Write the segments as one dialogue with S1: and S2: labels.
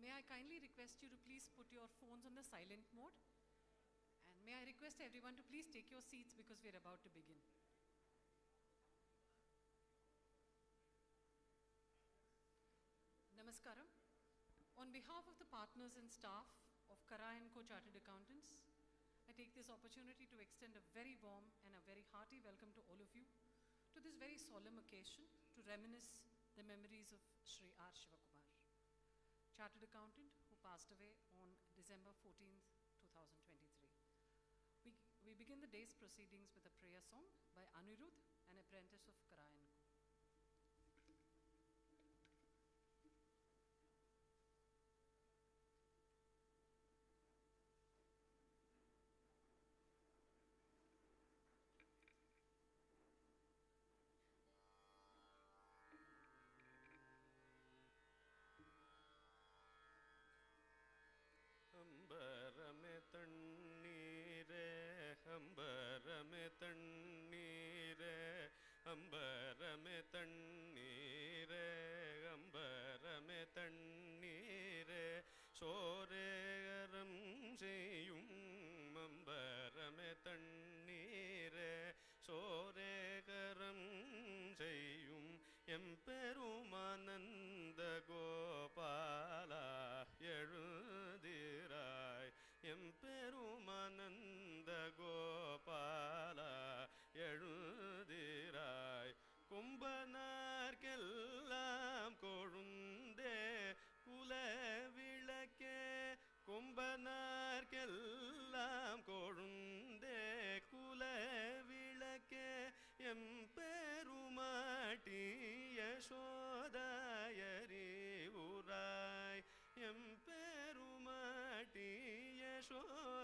S1: May I kindly request you to please put your phones on the silent mode? And may I request everyone to please take your seats because we are about to begin. Namaskaram. On behalf of the partners and staff of KARRA & Co Chartered Accountants, I take this opportunity to extend a very warm and a very hearty welcome to all of you to this very solemn occasion to reminisce the memories of Sri R Sivakumar, Chartered Accountant who passed away on December 14th, 2023. We begin the day's proceedings with a prayer song by Anirudh, an apprentice of KARRA & Co.
S2: हंबरमे तन्नीरे हंबरमे तन्नीरे हंबरमे तन्नीरे हंबरमे तन्नीरे சோரேகரம் செய்யும் அம்பரமே தண்ணீரே சோரேகரம் செய்யும் எம்பெருமானந்த கோபாலா எழுதிராய் எம்பெருமானந்த கோபாலா எழுதிராய் கும்பனார்க்கெல்லாம் கொழுந்தே குலவிளக்கே கும்பனார்க்கெல்லாம் கொழுந்தே குலவிளக்கே எம்பெருமாட்டி யசோதாயறிவுராய் எம்பெருமாட்டி யசோதாயறிவுராய்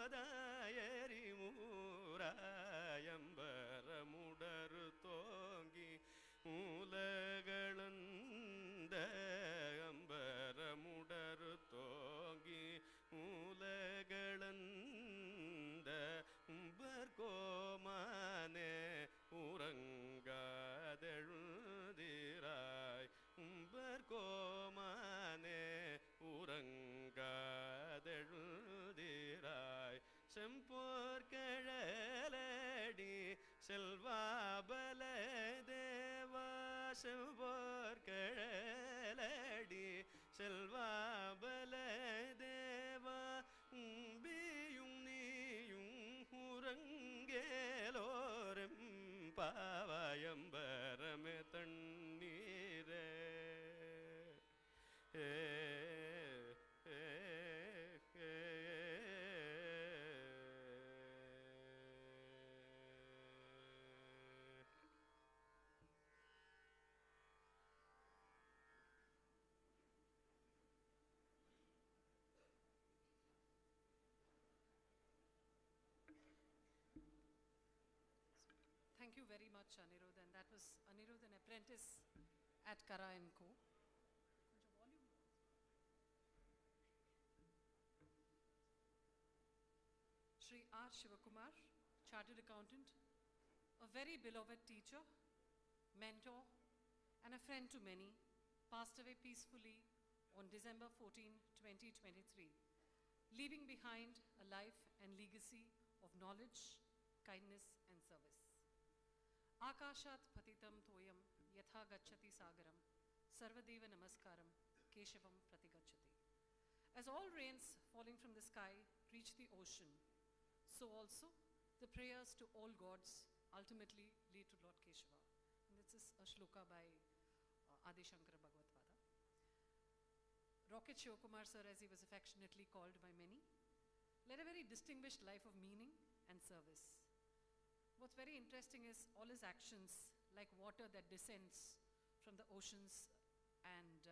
S2: அம்பரமுடரு தோங்கி மூலகளந்த அம்பரமுடரு தோங்கி மூலகளந்த உம்பர்கோமானே உறங்காதெழுதிராய் உம்பர்கோமானே உறங்காதெழுதிராய் செம்போர்கழலடி செல்வாபல தேவா செம்போர்கழலடி செல்வாபல தேவா உம்பியும் நீயும் உறங்கேலோரும் பாவாயம்பரமே தண்ணீரே
S1: Thank you very much, Anirudh, and that was Anirudh, an apprentice at KARRA & Co. Sri R Sivakumar, Chartered Accountant, a very beloved teacher, mentor, and a friend to many, passed away peacefully on December 14, 2023, leaving behind a life and legacy of knowledge, kindness, and service. Akashat patitam toyam yatha gacchati sagaram sarvadeva namaskaram keshavam pratigacchati. As all rains falling from the sky reach the ocean, so also the prayers to all gods ultimately lead to Lord Keshava. And this is a shloka by Adi Shankara Bhagavatpada. Rocket Sivakumar sir, as he was affectionately called by many, led a very distinguished life of meaning and service. What's very interesting is all his actions, like water that descends from the oceans and,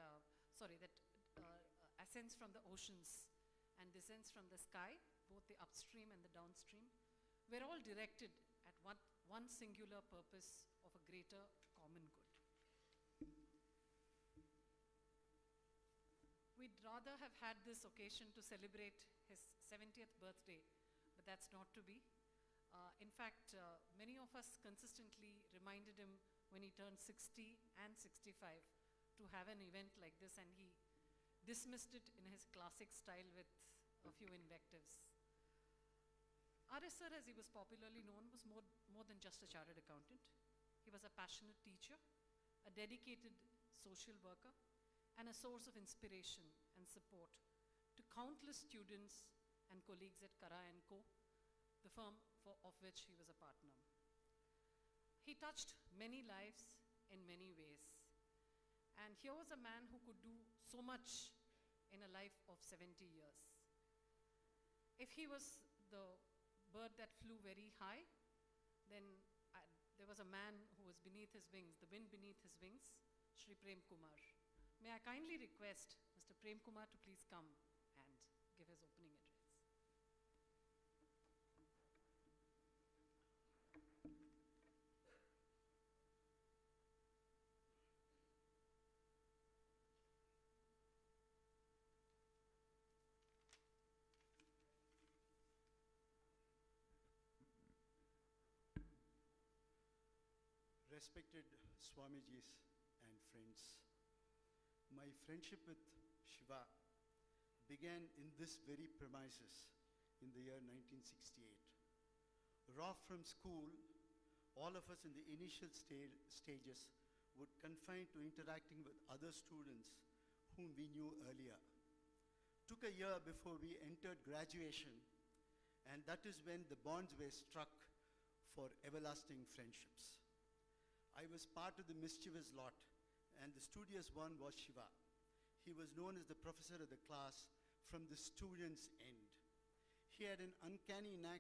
S1: ascends from the oceans and descends from the sky, both the upstream and the downstream, were all directed at one singular purpose of a greater common good. We'd rather have had this occasion to celebrate his 70th birthday, but that's not to be. In fact, many of us consistently reminded him when he turned 60 and 65 to have an event like this, and he dismissed it in his classic style with a few invectives. R.S. sir, as he was popularly known, was more than just a chartered accountant. He was a passionate teacher, a dedicated social worker, and a source of inspiration and support to countless students and colleagues at KARRA & Co., the firm of which he was a partner. He touched many lives in many ways. And here was a man who could do so much in a life of 70 years. If he was the bird that flew very high, then there was a man who was beneath his wings, the wind beneath his wings, Shri Prem Kumar. May I kindly request Mr. Prem Kumar to please come and give his opening address.
S3: Respected Swamijis and friends, my friendship with Shiva began in this very premises in the year 1968. Raw from school, all of us in the initial stages would confine to interacting with other students whom we knew earlier. Took a year before we entered graduation, and that is when the bonds were struck for everlasting friendships. I was part of the mischievous lot, and the studious one was Shiva. He was known as the professor of the class from the student's end. He had an uncanny knack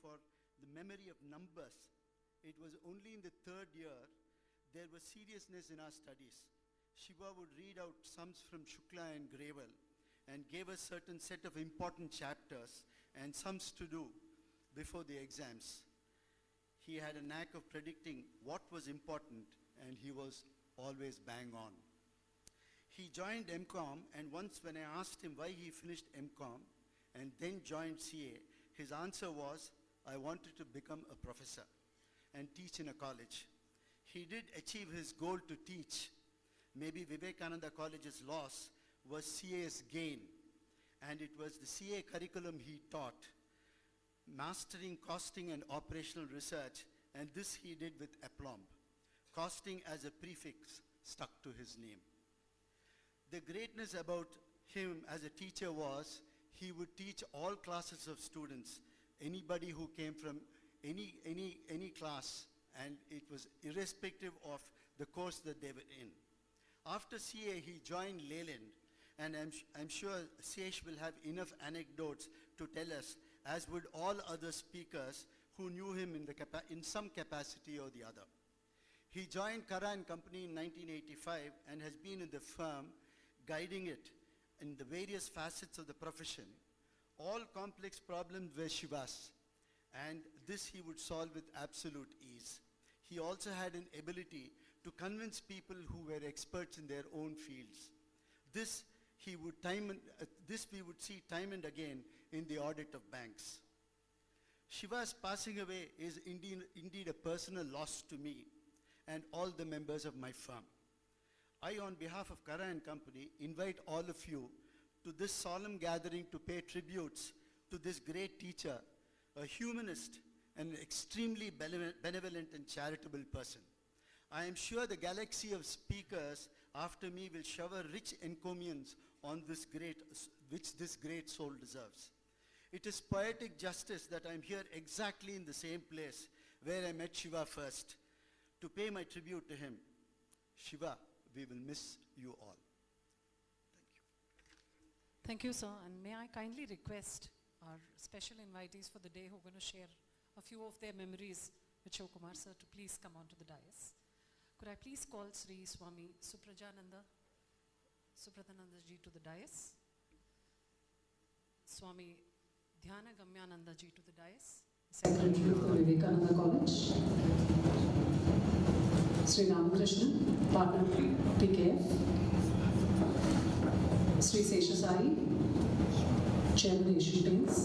S3: for the memory of numbers. It was only in the third year there was seriousness in our studies. Shiva would read out sums from Shukla and Gravel and gave us certain set of important chapters and sums to do before the exams. He had a knack of predicting what was important, and he was always bang on. He joined MCOM, and once when I asked him why he finished MCOM and then joined CA, his answer was, I wanted to become a professor and teach in a college. He did achieve his goal to teach. Maybe Vivekananda College's loss was CA's gain, and it was the CA curriculum he taught, mastering costing and operational research, and this he did with aplomb. Costing as a prefix stuck to his name. The greatness about him as a teacher was he would teach all classes of students, anybody who came from any class, and it was irrespective of the course that they were in. After CA, he joined Leyland, and I'm sure CH will have enough anecdotes to tell us, as would all other speakers who knew him in some capacity or the other. He joined KARRA & Company in 1985 and has been in the firm, guiding it in the various facets of the profession. All complex problems were Shiva's, and this he would solve with absolute ease. He also had an ability to convince people who were experts in their own fields. This we would see time and again in the audit of banks. Shiva's passing away is indeed a personal loss to me and all the members of my firm. I, on behalf of KARRA & Company, invite all of you to this solemn gathering to pay tributes to this great teacher, a humanist, and an extremely benevolent and charitable person. I am sure the galaxy of speakers after me will shower rich encomiums on which this great soul deserves. It is poetic justice that I am here exactly in the same place where I met Shiva first, to pay my tribute to him. Shiva, we will miss you all. Thank you.
S1: Thank you, sir. And may I kindly request our special invitees for the day who are going to share a few of their memories with Sivakumar sir to please come onto the dais. Could I please call Sri Swami Suprajananda ji to the dais? Swami Dhyana Gamyananda ji to the dais.
S4: Secretary of the Vivekananda College. Sri Ramakrishnan, Partner PKF. Sri Seshasai, Chairman Asian Paints.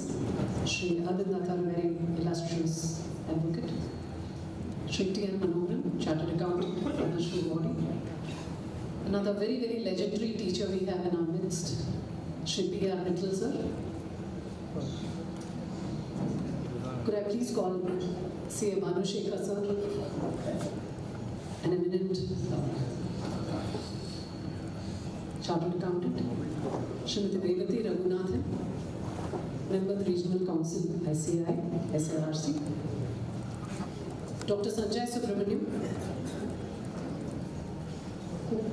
S4: Sri Adinatha, very illustrious advocate. Sri T.N. Manoharan, Chartered Accountant, Financial Body. another very, very legendary teacher we have in our midst, Shri P. R. Sir. Could I please call CA Bhanushekha sir, an eminent chartered accountant, Srimati Devati Raghunathan, member of the Regional Council, ICI, SRRC, Dr. Sanjay Subramaniam, who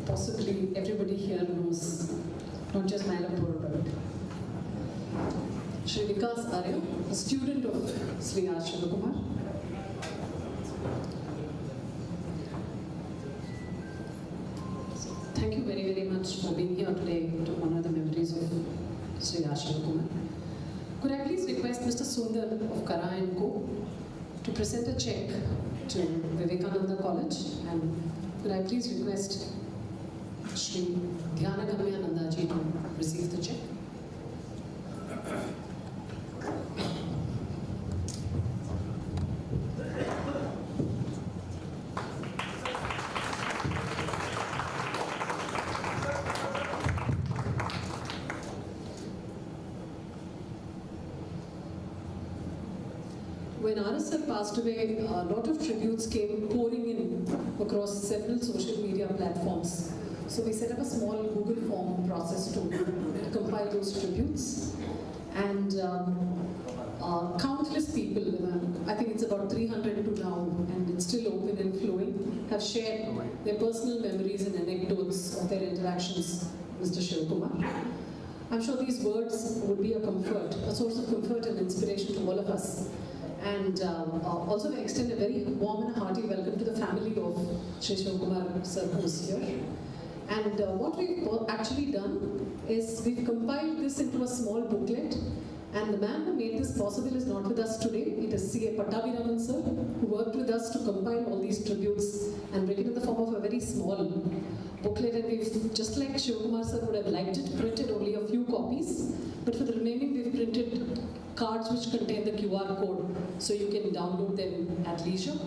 S4: possibly everybody here knows, not just Mylapur, but Shri Vikas Arya, a student of CA R Sivakumar. Thank you very, very much for being here today to honor the memories of CA R Sivakumar. Could I please request Mr. Sundar of KARRA and Co. to present a check to Vivekananda College, and could I please request Shri Dhyanagamya ji to receive the check? When RSL passed away, a lot of tributes came pouring in across several social media platforms. So we set up a small Google form process to compile those tributes. And countless people, I think it's about 300 to now, and it's still open and flowing, have shared their personal memories and anecdotes of their interactions with Mr. Sivakumar. I'm sure these words would be a comfort, a source of comfort and inspiration to all of us. And also I extend a very warm and hearty welcome to the family of Shri Sivakumar sir who is here. And what we've actually done is we've compiled this into a small booklet, and the man who made this possible is not with us today. It is C.A. Pattabhiraman sir, who worked with us to compile all these tributes and bring it in the form of a very small booklet. And we've, just like Sivakumar sir would have liked it, printed only a few copies, but for the remaining we've printed cards which contain the QR code, so you can download them at leisure.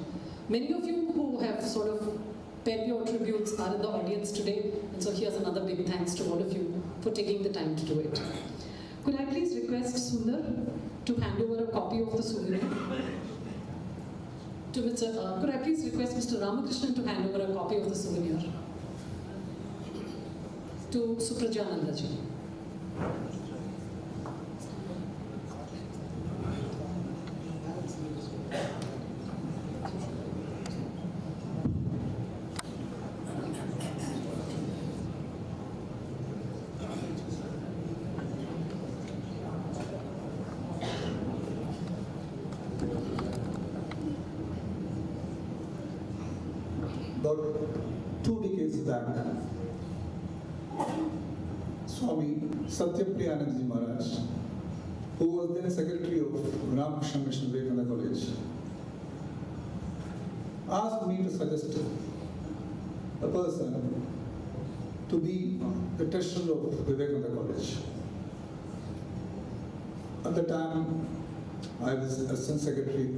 S4: Many of you who have sort of penned your tributes are in the audience today, and so here's another big thanks to all of you for taking the time to do it. Could I please request Sundar to hand over a copy of the souvenir? To Mr. Could I please request Mr. Ramakrishnan to hand over a copy of the souvenir? To Suprajananda ji.
S5: About 2 decades back, Swami Satyapriyanandaji Maharaj, who was then secretary of Ramakrishna Mission Vivekananda College, asked me to suggest a person to be the treasurer of Vivekananda College. At the time, I was assistant secretary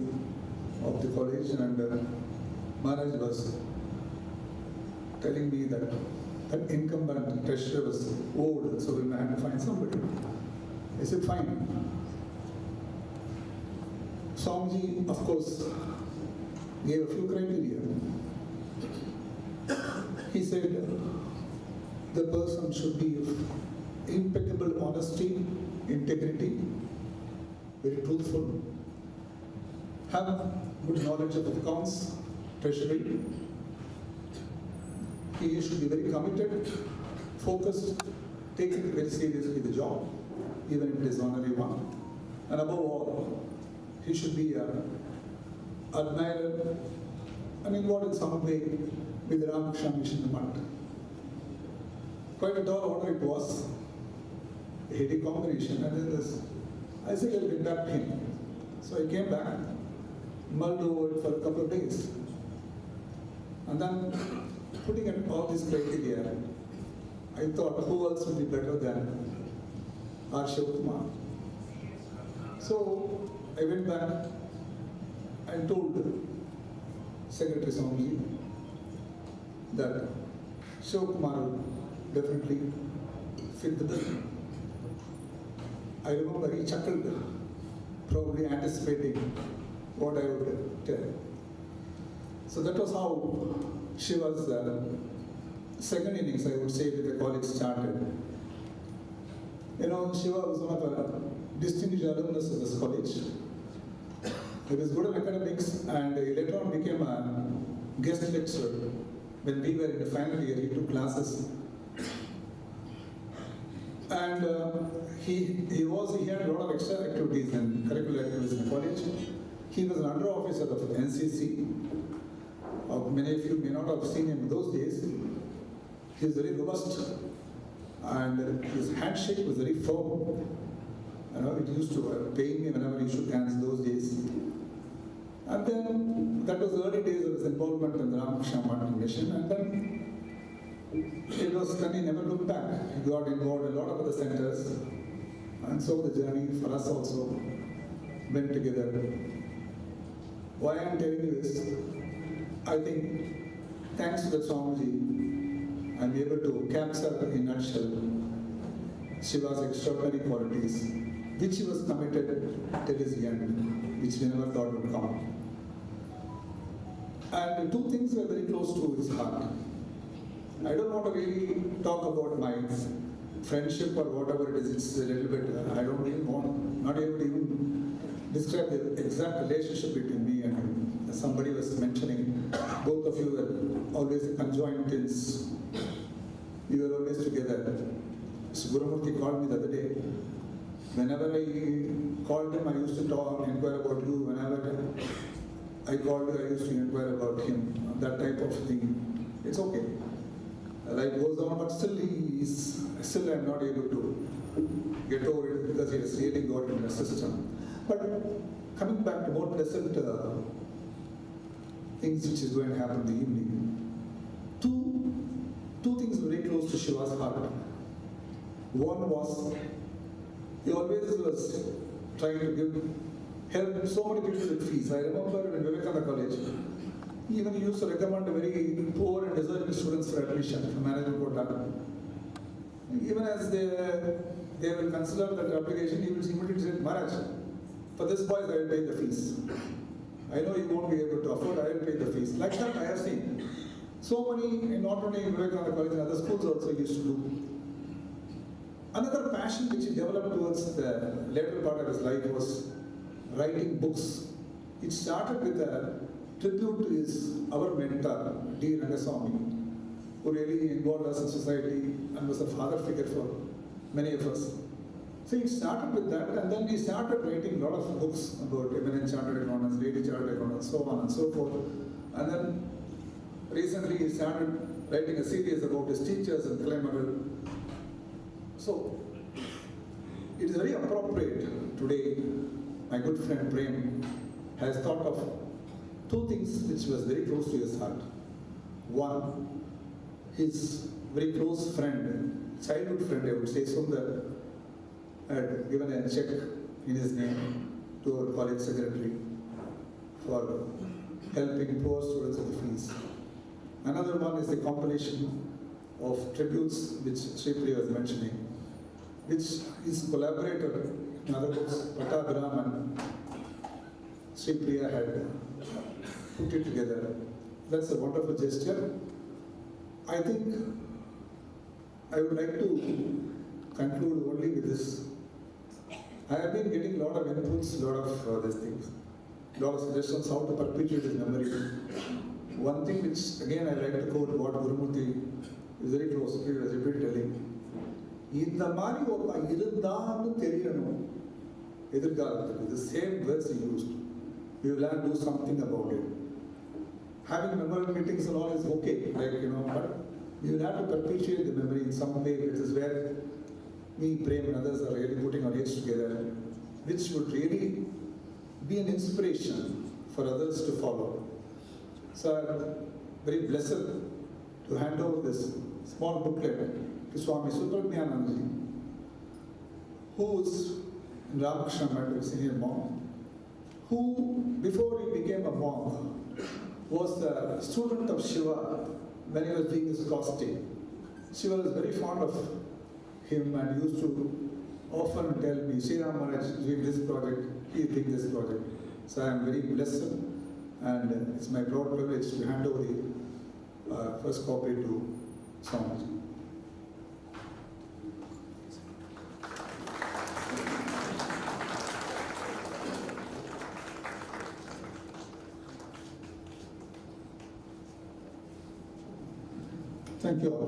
S5: of the college, and Maharaj was telling me that that incumbent treasurer was old, so we had to find somebody. I said, fine. Swamiji, of course, gave a few criteria. He said the person should be of impeccable honesty, integrity, very truthful, have good knowledge of accounts, treasury. He should be very committed, focused, taking very seriously the job, even if it is honorary one. And above all, he should be an admirer and involved in some way with the Ramakrishna Mission Movement. Quite a tall order it was, a heady combination, and then I said, I'll bring back to him. So I came back, mulled over it for a couple of days. And then, putting in all these criteria, I thought, who else would be better than R. Sivakumar? So I went back and told Secretary Swami that Sivakumar definitely fit the bill. I remember he chuckled, probably anticipating what I would tell. So that was how Shiva's second innings, I would say, with the college started. You know, Shiva was one of the distinguished alumnus of this college. He was good in academics and he later on became a guest lecturer. When we were in the final year, he took classes. And he had a lot of extra activities and curricular activities in the college. He was an under officer of NCC. Many of you may not have seen him in those days. He was very robust and his handshake was very firm. You know, it used to pain me whenever he shook hands those days. And then that was the early days of his involvement in the Ramakrishna mission. And then it was then he never looked back. He got involved in a lot of other centers. And so the journey for us also went together. Why I'm telling you this, I think thanks to the Swamiji, I'm able to capture in a nutshell Shiva's extraordinary qualities, which he was committed till his end, which we never thought would come. And two things were very close to his heart. I don't want to really talk about my friendship or whatever it is. It's a little bit, I don't even want, not able to even describe the exact relationship between me and him. As somebody was mentioning, both of you were always conjoined twins. We were always together. So Gurumurthy called me the other day. Whenever I called him, I used to talk, inquire about you. Whenever I called you, I used to inquire about him. That type of thing. It's okay. Life goes on, but still I'm not able to get over it because he has really got in the system. But coming back to more pleasant things which is going to happen in the evening. Two things very close to Shiva's heart. One was, he always was trying to help so many people with fees. I remember in Vivekananda College, even he used to recommend very poor and deserving students for admission for management quota. Even as they will consider that application, he will immediately say, Maharaj, for this boys I will pay the fees. I know you won't be able to afford, I will pay the fees. Like that I have seen. So many, not only in Vivekananda College, in other schools also used to do. Another passion which he developed towards the later part of his life was writing books. It started with a tribute to our mentor, D. Rangaswamy, who really involved us in society and was a father figure for many of us. So he started with that, and then he started writing a lot of books about eminent chartered accountants, lady chartered accountants, so on and so forth. And then recently he started writing a series about his teachers in Kalaimagal. So it is very appropriate today. My good friend Prem has thought of two things which was very close to his heart. One, his very close friend, childhood friend I would say, Sundar, had given a check in his name to our college secretary for helping poor students with the fees. Another one is the compilation of tributes which Sri Priya was mentioning, which his collaborator in other books, Pattabhiram and Sri Priya had put it together. That's a wonderful gesture. I think I would like to conclude only with this. I have been getting a lot of inputs, a lot of these things, a lot of suggestions how to perpetuate his memory. One thing which, again, I like to quote what Gurumurthy is very close, he was repeatedly telling. இந்த மாதிரி ஒரு இருந்தான்னு தெரியணும் எதிர்காலத்துக்கு. The same words he used. We will have to do something about it. Having memorial meetings and all is okay, like, but we will have to perpetuate the memory in some way. It is where me, Prem and others are really putting our heads together, which would really be an inspiration for others to follow. So I'm very blessed to hand over this small booklet to Swami Subrahmanyananji, who is in Ramakrishna Mठ, senior monk, who, before he became a monk, was the student of Shiva when he was doing his costing. Shiva was very fond of him and used to often tell me, Sri Ram Maharaj is doing this project, he is doing this project. So I am very blessed, and it's my proud privilege to hand over the first copy to Swamiji. Thank you all.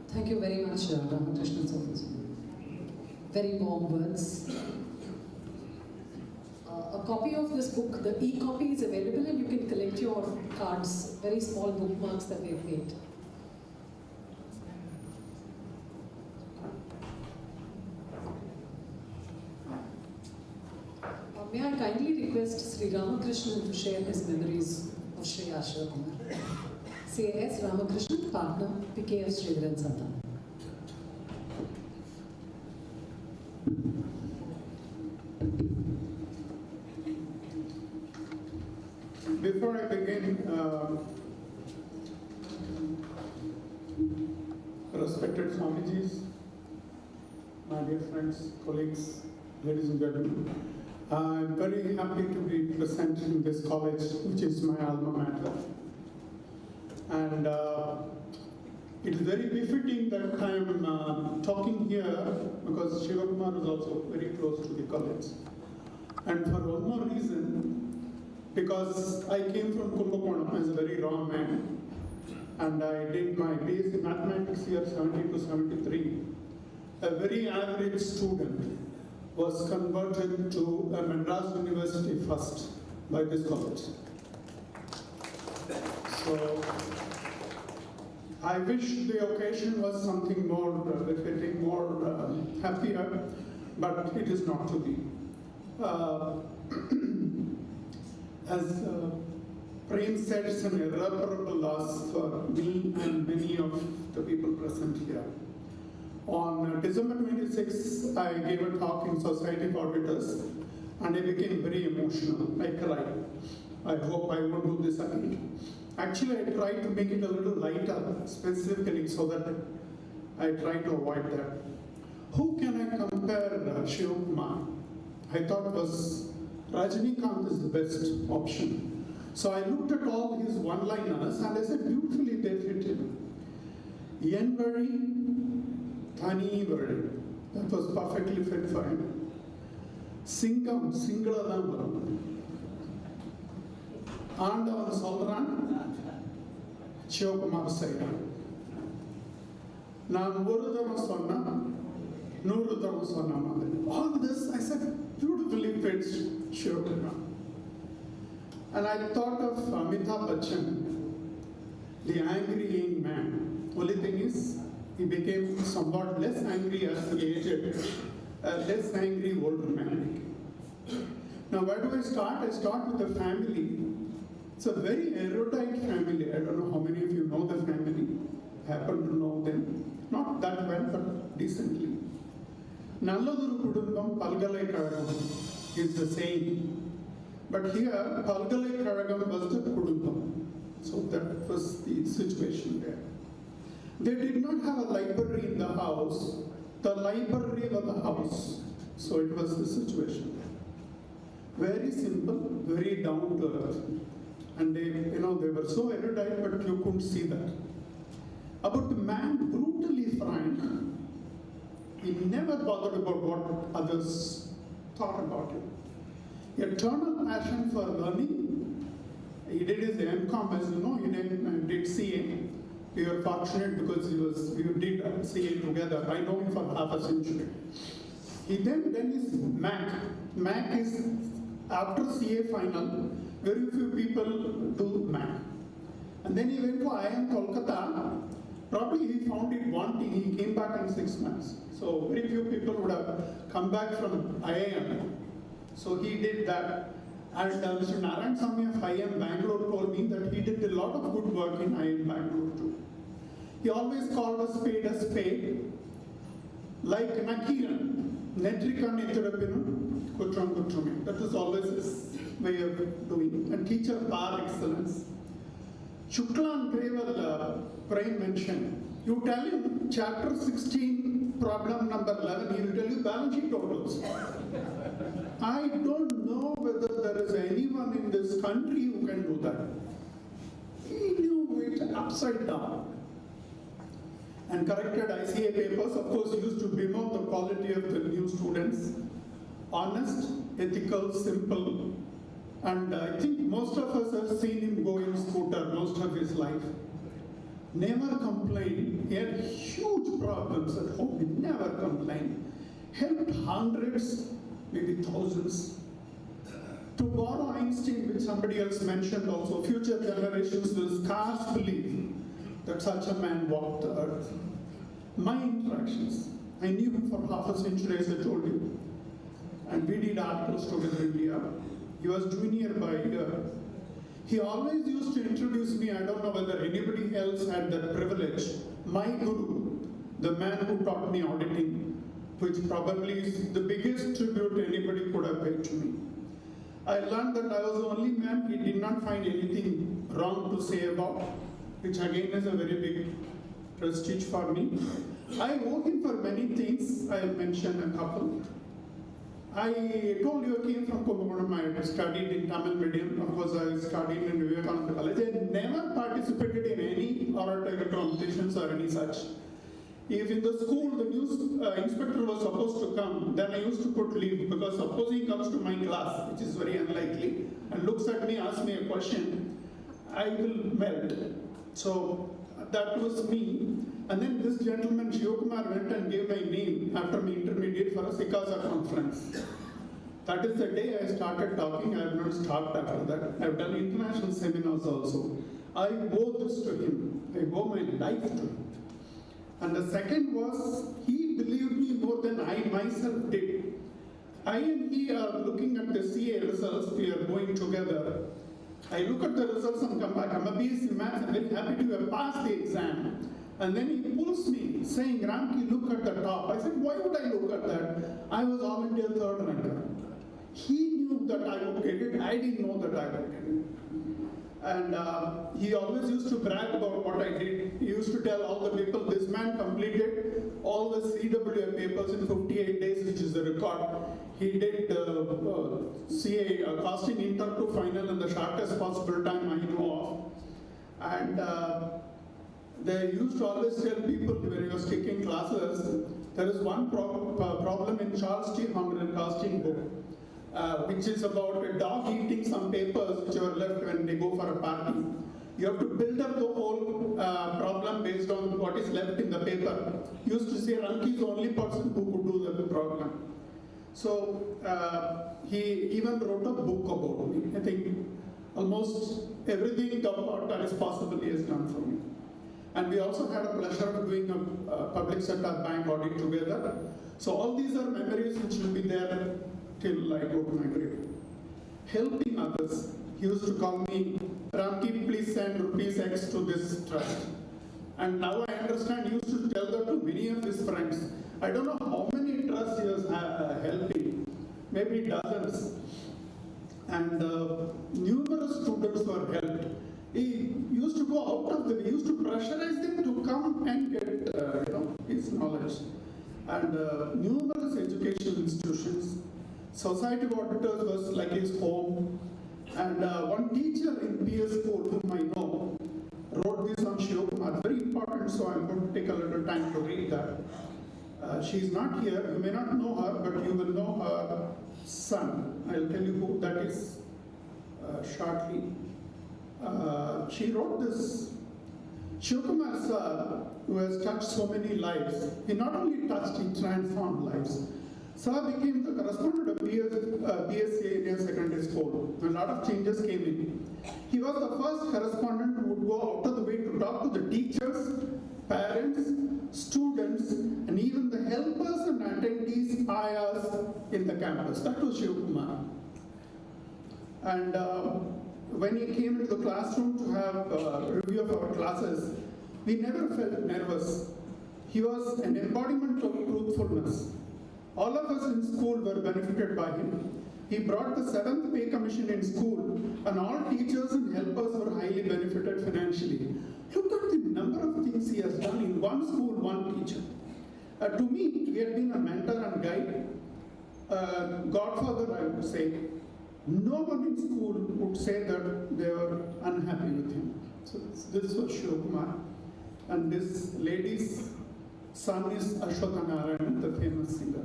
S4: Thank you very much, Ramakrishnan Sir. Very warm words. A copy of this book, the e-copy is available, and you can collect your cards, very small bookmarks that we've made. May I kindly request Sri Ramakrishnan to share his memories of Sri R Sivakumar. CA R Ramakrishnan, partner, PKF Sridharan Santan.
S6: Before I begin, respected Swamijis, my dear friends, colleagues, ladies and gentlemen, I'm very happy to be present in this college, which is my alma mater. And it is very befitting that I'm talking here because Sivakumar is also very close to the college. And for one more reason, because I came from Kumbakonam as a very raw man, and I did my BSc Mathematics year 70 to 73. A very average student was converted to a Madras University first by this college. So I wish the occasion was something more befitting, more happier, but it is not to be. As Prem said, it's an irreparable loss for me and many of the people present here. On December 26, I gave a talk in Society of Auditors, and I became very emotional. I cried. I hope I won't do this again. Actually, I tried to make it a little lighter, specifically so that I tried to avoid that. Who can I compare Sivakumar? I thought it was Rajinikanth is the best option. So I looked at all his one-liners and I said, beautifully they fit in. Yen Vari, Thani Vari. That was perfectly fit for him. Singam, Singaladam Varam. Andavan Solran, Sivakumar Sairan. Nan Urudama Sonna, Nurudama Sonna. All this, I said, beautifully fits Sivakumar. And I thought of Amitabh Bachchan, the angry young man. Only thing is, he became somewhat less angry as he aged, less angry older man. Now, where do I start? I start with the family. It's a very erudite family. I don't know how many of you know the family, happen to know them. Not that well, but decently. Nalladuru Kudumbam Palgalai Karagam is the same. But here, Palgalai Karagam was the Kudumbam. So that was the situation there. They did not have a library in the house. The library was the house. So it was the situation. Very simple, very down to earth. And they, they were so erudite, but you couldn't see that. About the man, brutally frank, he never bothered about what others thought about him. Eternal passion for learning. He did his MCOM, as you know, he did CA. We were fortunate because we did CA together. I know him for half a century. He then did his MAC. MAC is after CA final, very few people do MAC. And then he went to IIM Kolkata. Probably he found it wanting. He came back in 6 months. So very few people would have come back from IIM. So he did that. And Mr. Narayan Swami of IIM Bangalore told me that he did a lot of good work in IIM Bangalore too. He always called a spade, like Nakiran, Netrika Neturapinu, Kutram Kutrumi. That was always his way of doing. And teacher par excellence. Shukla and Gravel Prime mentioned. You tell him chapter 16, problem number 11, he will tell you balance sheet totals. I don't know whether there is anyone in this country who can do that. He knew it upside down. And corrected ICA papers, of course, used to bemoan the quality of the new students. Honest, ethical, simple. And I think most of us have seen him go in scooter most of his life. Never complained. He had huge problems at home. He never complained. Helped hundreds, maybe thousands. To borrow Einstein, which somebody else mentioned also, future generations will scarce believe that such a man walked the earth. My interactions, I knew him for half a century, as I told you. And we did articles together in India. He was junior by a year. He always used to introduce me, I don't know whether anybody else had that privilege. My guru, the man who taught me auditing, which probably is the biggest tribute anybody could have paid to me. I learned that I was the only man he did not find anything wrong to say about, which again is a very big prestige for me. I owe him for many things. I'll mention a couple. I told you I came from Kumbakonam. I studied in Tamil medium. Of course, I studied in Vivekananda College. I never participated in any oratory competitions or any such. If in the school the news inspector was supposed to come, then I used to put leave, because suppose he comes to my class, which is very unlikely, and looks at me, asks me a question, I will melt. So that was me. And then this gentleman, Sivakumar, went and gave my name after my intermediate for a Sikasa conference. That is the day I started talking. I have not stopped after that. I have done international seminars also. I owe this to him. I owe my life to him. And the second was, he believed me more than I myself did. I and he are looking at the CA results. We are going together. I look at the results and come back. I'm a BSc Maths. I'm very happy to have passed the exam. And then he pulls me, saying, Ramki, look at the top. I said, why would I look at that? I was all India third ranker. He knew that I would get it. I didn't know that I would get it. And he always used to brag about what I did. He used to tell all the people, this man completed all the CWA papers in 58 days, which is the record. He did CA costing inter to final in the shortest possible time I know of. And they used to always tell people when he was taking classes, there is one problem in Charles T. Hundred casting book, which is about a dog eating some papers which are left when they go for a party. You have to build up the whole problem based on what is left in the paper. He used to say Ranki is the only person who could do the problem. So he even wrote a book about me. I think almost everything that is possible he has done for me. And we also had a pleasure of doing a public sector bank audit together. So all these are memories which will be there till I go to my grave. Helping others. He used to call me, Ramki, please send rupees X to this trust. And now I understand he used to tell that to many of his friends. I don't know how many trusts he was helping, maybe dozens. And numerous students were helped. He used to go out of them, he used to pressurize them to come and get his knowledge. And numerous educational institutions. Society of Auditors was like his home. And one teacher in PS school, whom I know, wrote this on Sivakumar. Very important, so I'm going to take a little time to read that. She's not here, you may not know her, but you will know her son. I'll tell you who that is shortly. She wrote this. Sivakumar sir, who has touched so many lives, he not only touched, he transformed lives. Sir became the correspondent of BSc Indian Secondary School. A lot of changes came in. He was the first correspondent who would go out of the way to talk to the teachers, parents, students, and even the helpers and attendees, ayahs in the campus. That was Sivakumar. And when he came into the classroom to have a review of our classes, we never felt nervous. He was an embodiment of truthfulness. All of us in school were benefited by him. He brought the 7th pay commission in school, and all teachers and helpers were highly benefited financially. Look at the number of things he has done in one school, one teacher. To me, he had been a mentor and guide, godfather, I would say. No one in school would say that they were unhappy with him. So this was Sivakumar, and this lady's son is Ashwatha Narayan, the famous singer.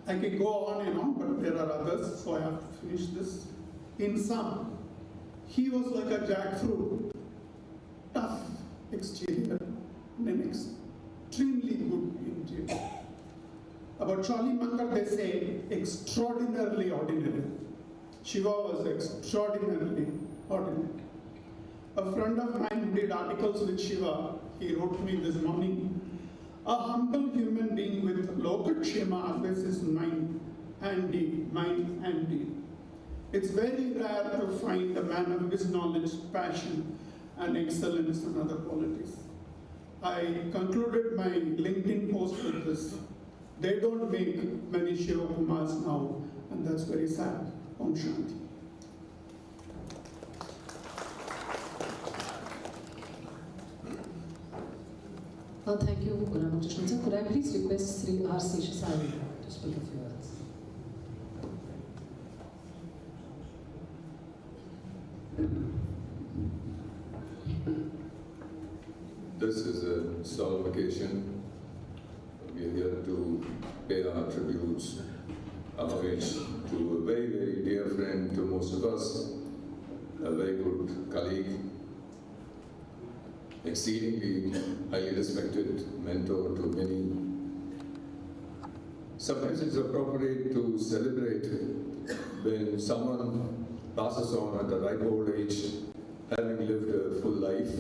S6: I can go on and on, but there are others, so I have to finish this. In sum, he was like a jackfruit, tough exterior, and an extremely good interior. About Charlie Munger, they say extraordinarily ordinary. Shiva was extraordinarily ordinary. A friend of mine who did articles with Shiva, he wrote me this morning, a humble human being with Lokakshema always is mind and deed. It's very rare to find a man of his knowledge, passion, and excellence and other qualities. I concluded my LinkedIn post with this. They don't make many Sivakumars now, and that's very sad. Om Shanti.
S4: Thank you, Ramakrishnan sir. Could I please request Sri R Sivakumar to speak a few words?
S7: This is a solemn occasion. We are here to pay our tributes, homage to a very, very dear friend to most of us, a very good colleague, exceedingly highly respected mentor to many. Sometimes it's appropriate to celebrate when someone passes on at the ripe old age, having lived a full life.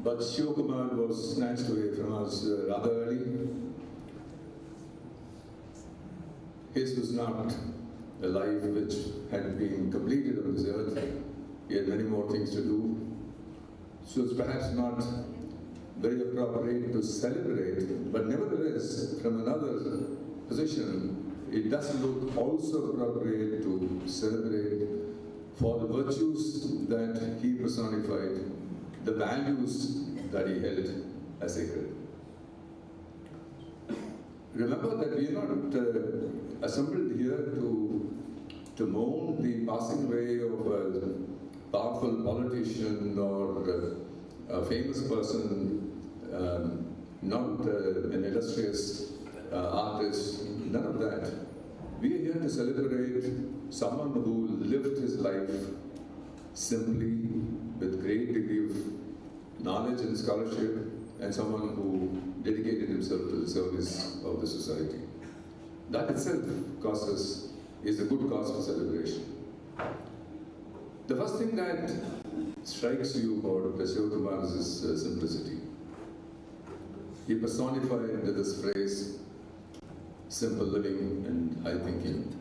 S7: But Sivakumar was snatched away from us rather early. His was not a life which had been completed on this earth. He had many more things to do. So it's perhaps not very appropriate to celebrate, but nevertheless, from another position, it does look also appropriate to celebrate for the virtues that he personified, the values that he held as sacred. Remember that we are not assembled here to mourn the passing away of a powerful politician or a famous person, not an illustrious artist, none of that. We are here to celebrate someone who lived his life simply with great degree of knowledge and scholarship, and someone who dedicated himself to the service of the society. That itself is a good cause for celebration. The first thing that strikes you about Sivakumar is his simplicity. He personified this phrase, simple living and high thinking.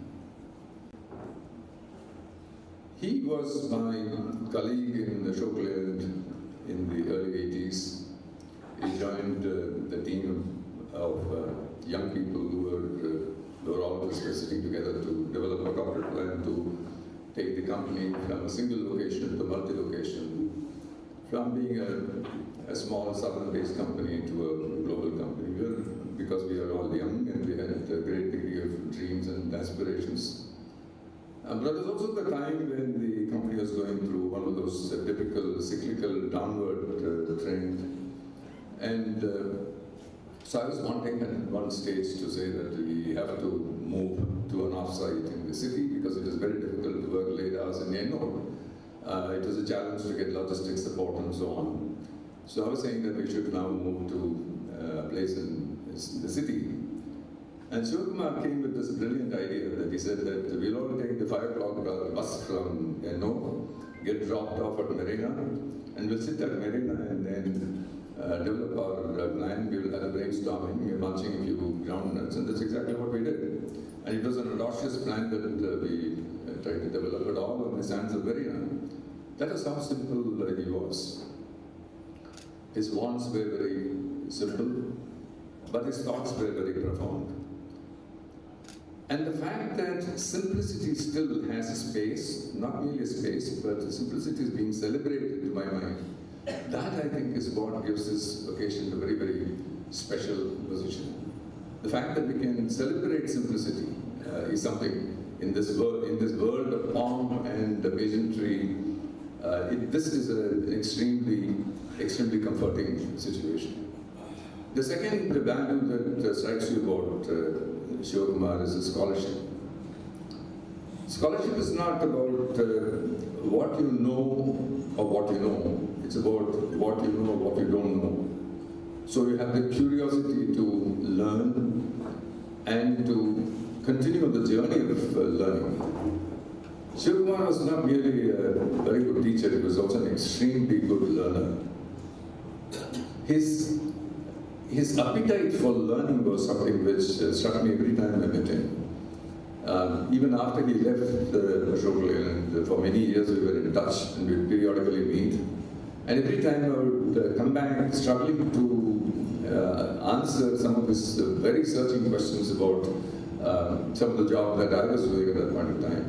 S7: He was my colleague in Ashok Leyland in the early 80s. He joined the team of young people who were all of us sitting together to develop a corporate plan to take the company from a single location to multi-location, from being a small southern-based company to a global company. Because we are all young and we had a great degree of dreams and aspirations. But it was also the time when the company was going through one of those typical cyclical downward trend. And so I was wanting at one stage to say that we have to move to an off-site in the city because it is very difficult to work late hours in Ennore. It was a challenge to get logistics support and so on. So I was saying that we should now move to a place in the city. And Sivakumar came with this brilliant idea that he said that we'll all take the 5 o'clock bus from Ennore, get dropped off at Marina, and we'll sit at Marina and then develop our plan. We will have a brainstorming, munching a few groundnuts, and that's exactly what we did. And it was an audacious plan that we tried to develop it all on the sands of Marina. That is how simple he was. His wants were very simple, but his thoughts were very profound. And the fact that simplicity still has a space, not merely a space, but simplicity is being celebrated, to my mind, that I think is what gives this occasion a very, very special position. The fact that we can celebrate simplicity is something in this world of pomp and pageantry. This is an extremely comforting situation. The second value that strikes you about Sivakumar is the scholarship. Scholarship is not about what you know or what you know. It's about what you know or what you don't know. So you have the curiosity to learn and to continue the journey of learning. Sivakumar was not merely a very good teacher, he was also an extremely good learner. His appetite for learning was something which struck me every time I met him. Even after he left Ashok Leyland, for many years we were in touch and we would periodically meet. And every time I would come back struggling to answer some of his very searching questions about some of the job that I was doing at that point of time.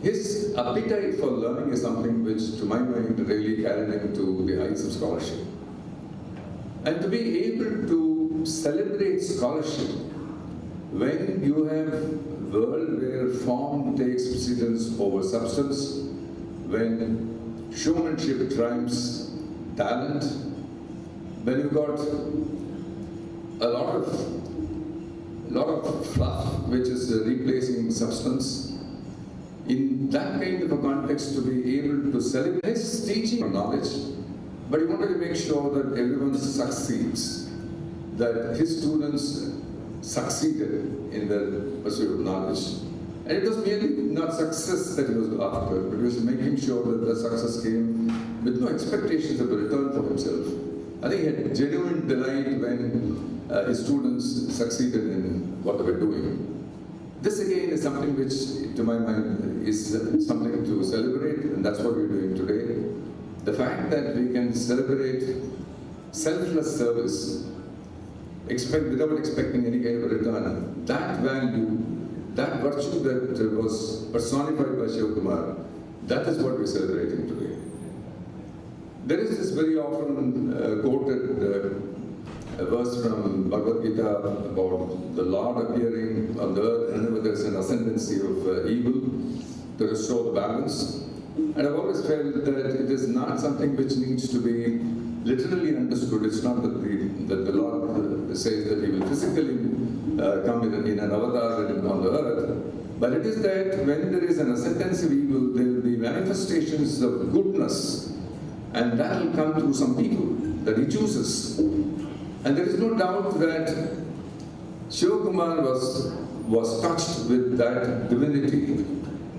S7: His appetite for learning is something which, to my mind, really carried him to the heights of scholarship. And to be able to celebrate scholarship when you have a world where form takes precedence over substance, when showmanship triumphs talent, when you've got a lot of fluff which is replacing substance, in that kind of a context, to be able to celebrate his teaching knowledge, but he wanted to make sure that everyone succeeds, that his students succeeded in their pursuit of knowledge. And it was merely not success that he was after, but he was making sure that the success came with no expectations of a return for himself. I think he had genuine delight when his students succeeded in what they were doing. This again is something which, to my mind, is something to celebrate, and that's what we're doing today. The fact that we can celebrate selfless service, without expecting any kind of a return, that value, that virtue that was personified by Sivakumar, that is what we're celebrating today. There is this very often quoted verse from Bhagavad Gita about the Lord appearing on the earth whenever there is an ascendancy of evil to restore the balance. And I've always felt that it is not something which needs to be literally understood. It's not that the Lord says that He will physically come in an avatar on the earth, but it is that when there is an ascendancy of evil, there will be manifestations of goodness, and that will come through some people that He chooses. And there is no doubt that Sivakumar was touched with that divinity.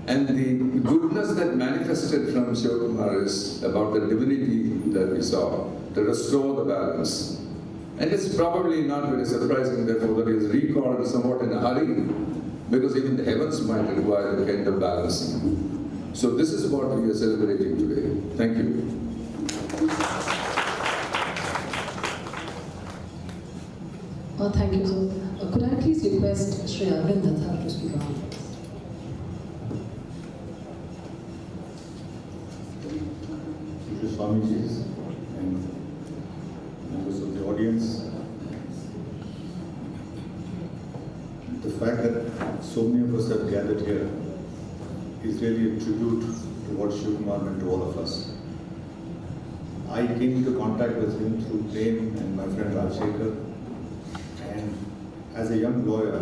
S7: And the goodness that manifested from Sivakumar is about the divinity that we saw, to restore the balance. And it's probably not very surprising, therefore, that he is recalled somewhat in a hurry, because even the heavens might require a kind of balancing. So this is what we are celebrating today. Thank you.
S4: Thank you, sir. Could I please request Shri Arvind Datta to speak on?
S8: Thank you, Swamiji, and members of the audience. The fact that so many of us have gathered here is really a tribute to what Sivakumar meant to all of us. I came into contact with him through Prem and my friend Rajshekhar. And as a young lawyer,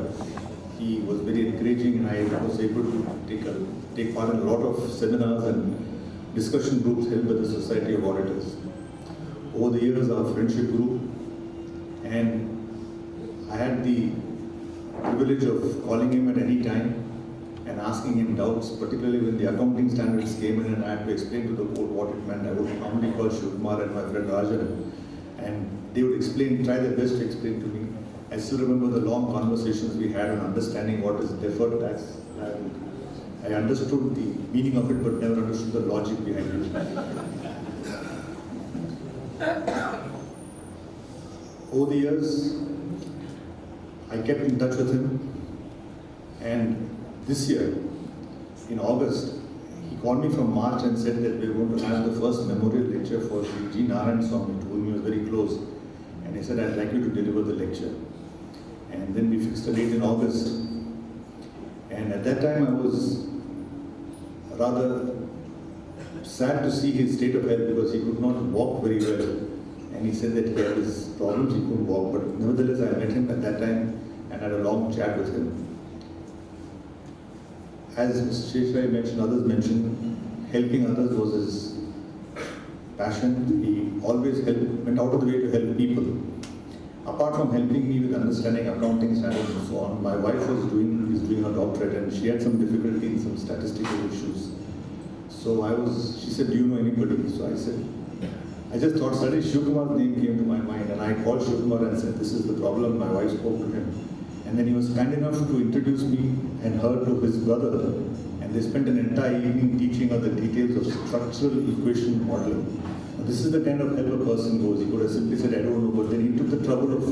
S8: he was very encouraging, and I was able to take part in a lot of seminars and discussion groups held by the Society of Auditors. Over the years, our friendship grew, and I had the privilege of calling him at any time and asking him doubts, particularly when the accounting standards came in and I had to explain to the board what it meant. I would normally call Sivakumar and my friend Rajan, and they would try their best to explain to me. I still remember the long conversations we had on understanding what is deferred tax. I understood the meaning of it, but never understood the logic behind it. Over the years, I kept in touch with him, And this year, in August, he called me from March and said that we were going to have the first memorial lecture for G. Narayan Swami, to whom he was very close. And he said, I'd like you to deliver the lecture. And then we fixed a date in August. And at that time, I was rather sad to see his state of health because he could not walk very well. And he said that he had his problems, he couldn't walk. But nevertheless, I met him at that time and had a long chat with him. As Mr. Sheshrai mentioned, others mentioned, helping others was his passion. He always went out of the way to help people. Apart from helping me with understanding accounting standards and so on, my wife is doing her doctorate and she had some difficulty in some statistical issues. So she said, do you know anybody? So I said, I just thought suddenly Sivakumar's name came to my mind and I called Sivakumar and said, this is the problem. My wife spoke to him. And then he was kind enough to introduce me and her to his brother. And they spent an entire evening teaching her the details of structural equation modeling. Now, this is the kind of help a person goes. He could have simply said, I don't know, but then he took the trouble of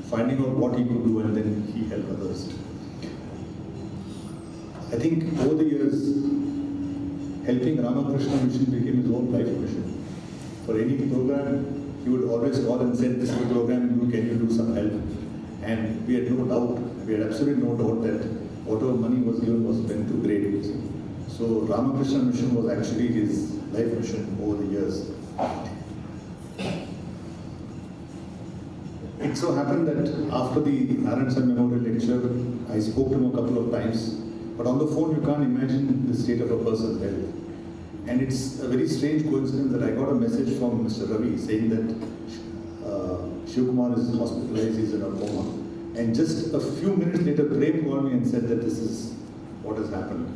S8: finding out what he could do and then he helped others. I think over the years, helping Ramakrishna Mission became his own life mission. For any program, he would always call and say, this is the program, can you do some help? And we had no doubt, we had absolutely no doubt that whatever money was given was spent to great use. So Ramakrishna Mission was actually his life mission over the years. It so happened that after the Narayan Swami Memorial Lecture, I spoke to him a couple of times, but on the phone you can't imagine the state of a person's health. And it's a very strange coincidence that I got a message from Mr. Ravi saying that Sivakumar is hospitalized, he's in a coma. And just a few minutes later, Prem called me and said that this is what has happened.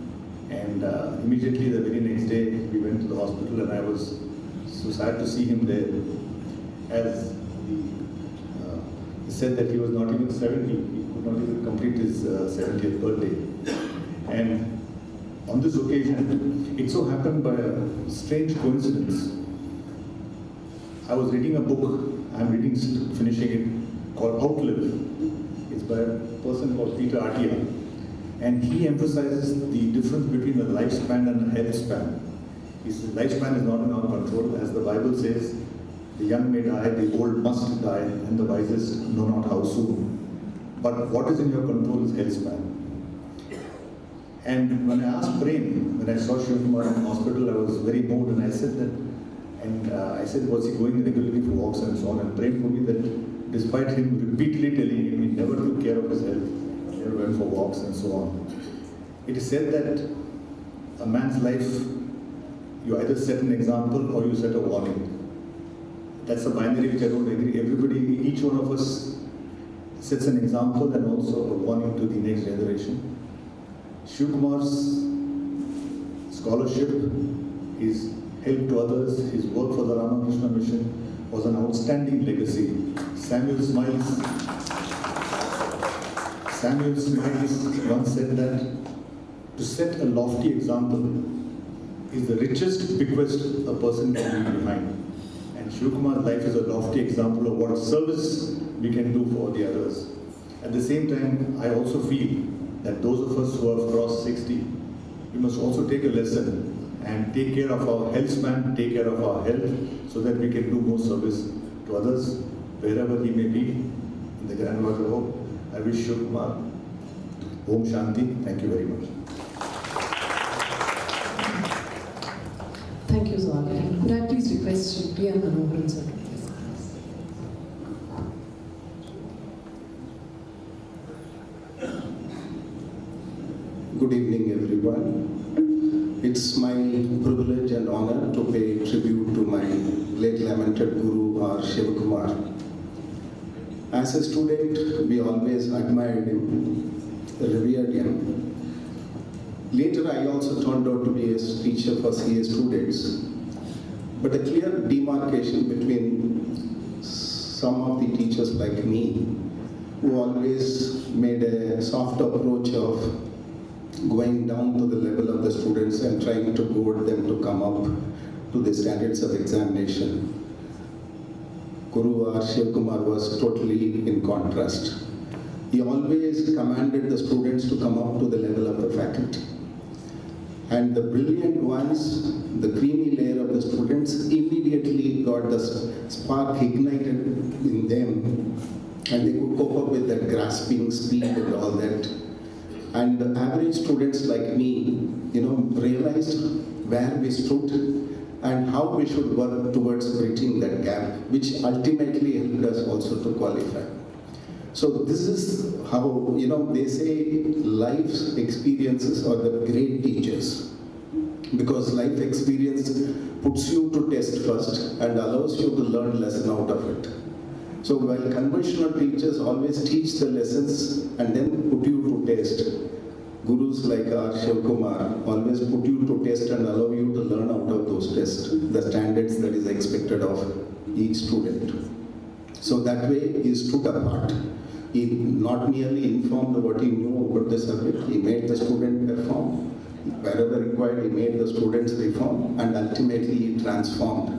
S8: And immediately the very next day, we went to the hospital and I was so sad to see him there. As he said that he was not even 70, he could not even complete his 70th birthday. And on this occasion, it so happened by a strange coincidence. I was reading a book, I'm finishing it, called Outlive. It's by a person called Peter Attia. And he emphasizes the difference between the lifespan and the health span. He says lifespan is not in our control. As the Bible says, the young may die, the old must die, and the wisest know not how soon. But what is in your control is health span. And when I asked Prem, when I saw Sivakumar in the hospital, I was very moved and I said that, I said, was he going regularly for walks and so on? And Prem told me that despite him repeatedly telling him he never took care of his health, never went for walks and so on. It is said that a man's life, you either set an example or you set a warning. That's a binary which I don't agree. Everybody, each one of us sets an example and also a warning to the next generation. Sivakumar's scholarship, his help to others, his work for the Ramakrishna Mission was an outstanding legacy. Samuel Smiles once said that to set a lofty example is the richest bequest a person can leave behind. And Sivakumar's life is a lofty example of what service we can do for the others. At the same time, I also feel that those of us who have crossed 60, we must also take a lesson and take care of our health span, take care of our health, so that we can do more service to others, wherever he may be, in the grandmother home. I wish Sivakumar Om Shanti. Thank you very much.
S4: Thank you, Swami. Could I please request P.M. Manoharan sir to please?
S9: Good evening, everyone. It's my privilege and honor to pay tribute to my late lamented Guru R. Sivakumar. As a student, we always admired him, revered him. Later, I also turned out to be a teacher for CA students. But a clear demarcation between some of the teachers like me, who always made a soft approach of going down to the level of the students and trying to goad them to come up to the standards of examination. Guru R. Sivakumar was totally in contrast. He always commanded the students to come up to the level of the faculty. And the brilliant ones, the creamy layer of the students, immediately got the spark ignited in them, and they could cope up with that grasping speed and all that. And the average students like me, realized where we stood and how we should work towards bridging that gap, which ultimately helped us also to qualify. So this is how, they say life's experiences are the great teachers, because life experience puts you to test first and allows you to learn lesson out of it. So while conventional teachers always teach the lessons and then put you to test, gurus like CA R Sivakumar always put you to test and allow you to learn out of those tests, the standards that is expected of each student. So that way he stood apart. He not merely informed what he knew about the subject, he made the student perform. Wherever required, he made the students reform, and ultimately he transformed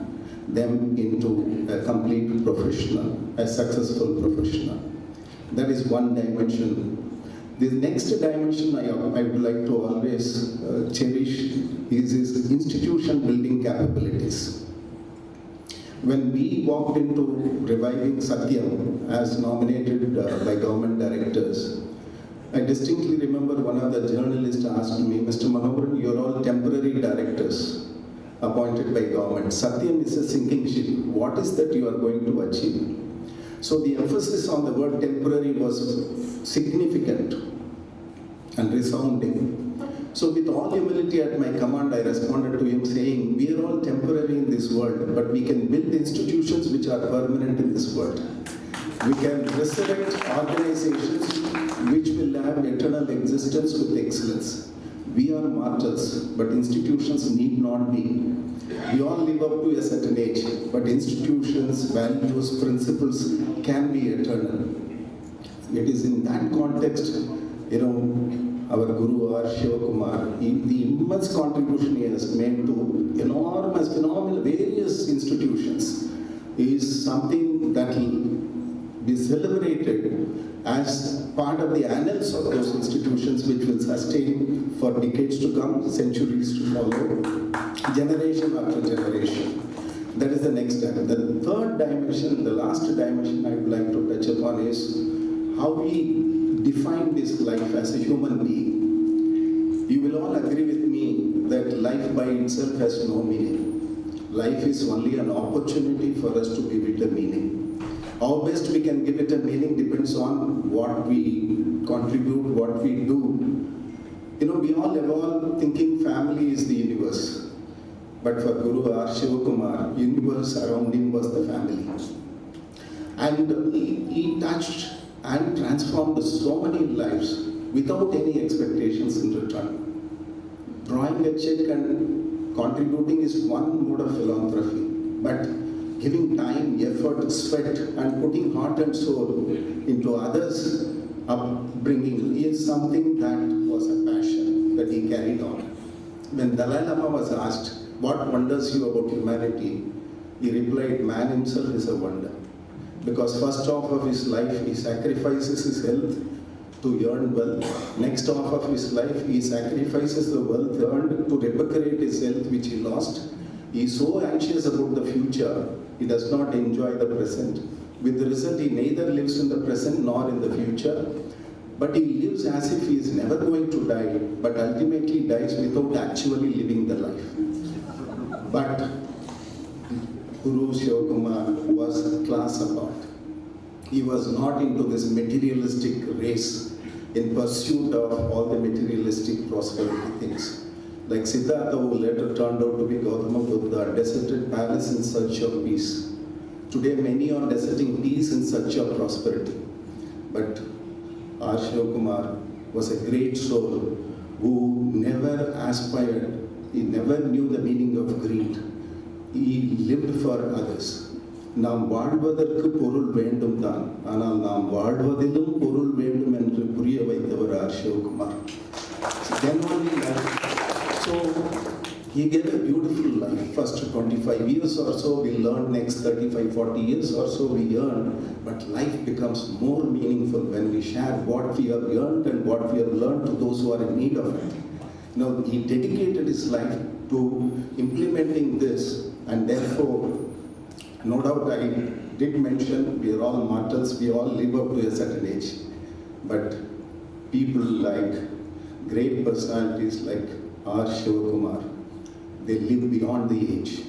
S9: them into a complete professional, a successful professional. That is one dimension. The next dimension I would like to always cherish is his institution building capabilities. When we walked into reviving Satyam as nominated by government directors, I distinctly remember one of the journalists asked me, Mr. Manoharan, you're all temporary directors appointed by government. Satyam is a sinking ship. What is that you are going to achieve? So the emphasis on the word temporary was significant and resounding. So with all humility at my command, I responded to him saying, we are all temporary in this world, but we can build institutions which are permanent in this world. We can resurrect organizations which will have eternal existence with excellence. We are martyrs, but institutions need not be. We all live up to a certain age, but institutions, values, principles can be eternal. It is in that context, our Guru R. Sivakumar, the immense contribution he has made to enormous, phenomenal, various institutions is something that will be celebrated as part of the annals of those institutions, which will sustain for decades to come, centuries to follow, generation after generation. That is the next dimension. The third dimension, the last dimension I would like to touch upon is how we define this life as a human being. You will all agree with me that life by itself has no meaning. Life is only an opportunity for us to give it a meaning. How best we can give it a meaning depends on what we contribute, what we do. We all evolve thinking family is the universe. But for Guru R. Sivakumar, universe around him was the family. And he touched and transformed so many lives without any expectations in return. Drawing a check and contributing is one mode of philanthropy, but giving time, effort, sweat, and putting heart and soul into others' upbringing is something that was a passion that he carried on. When Dalai Lama was asked, what wonders you about humanity? He replied, man himself is a wonder. Because first half of his life, he sacrifices his health to earn wealth. Next half of his life, he sacrifices the wealth earned to recuperate his health, which he lost. He is so anxious about the future, he does not enjoy the present. With the result, he neither lives in the present nor in the future, but he lives as if he is never going to die, but ultimately dies without actually living the life. But Guru Sivakumar was a class apart. He was not into this materialistic race in pursuit of all the materialistic prosperity things. Like Siddhartha, who later turned out to be Gautama Buddha, deserted palace in search of peace. Today, many are deserting peace in search of prosperity. But R. Sivakumar was a great soul who never aspired, he never knew the meaning of greed. He lived for others. நாம் வாழ்வதற்கு பொருள் வேண்டும் தான், ஆனால் நாம் வாழ்வதிலும் பொருள் வேண்டும் என்று புரிய வைத்தவர் R Sivakumar. So He gave a beautiful life. First 25 years or so we learned, next 35, 40 years or so we earn, but life becomes more meaningful when we share what we have earned and what we have learned to those who are in need of it. He dedicated his life to implementing this, and therefore, no doubt I did mention we are all mortals, we all live up to a certain age, but people like great personalities like R. Sivakumar, they live beyond the age.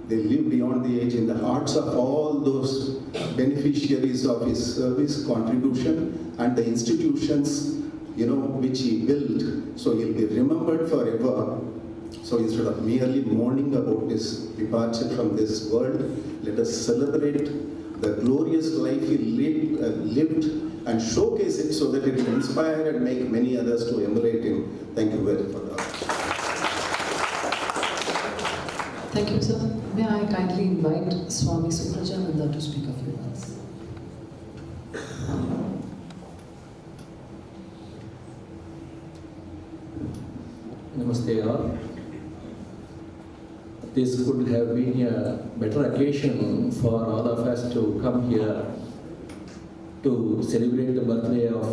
S9: They live beyond the age in the hearts of all those beneficiaries of his service, contribution, and the institutions, which he built. So he'll be remembered forever. So instead of merely mourning about his departure from this world, let us celebrate the glorious life he lived and showcase it so that it will inspire and make many others to emulate him. Thank you very much for that.
S4: Thank you, sir. May I kindly invite Swami Suprajananda to speak a few words.
S10: Namaste all. This could have been a better occasion for all of us to come here to celebrate the birthday of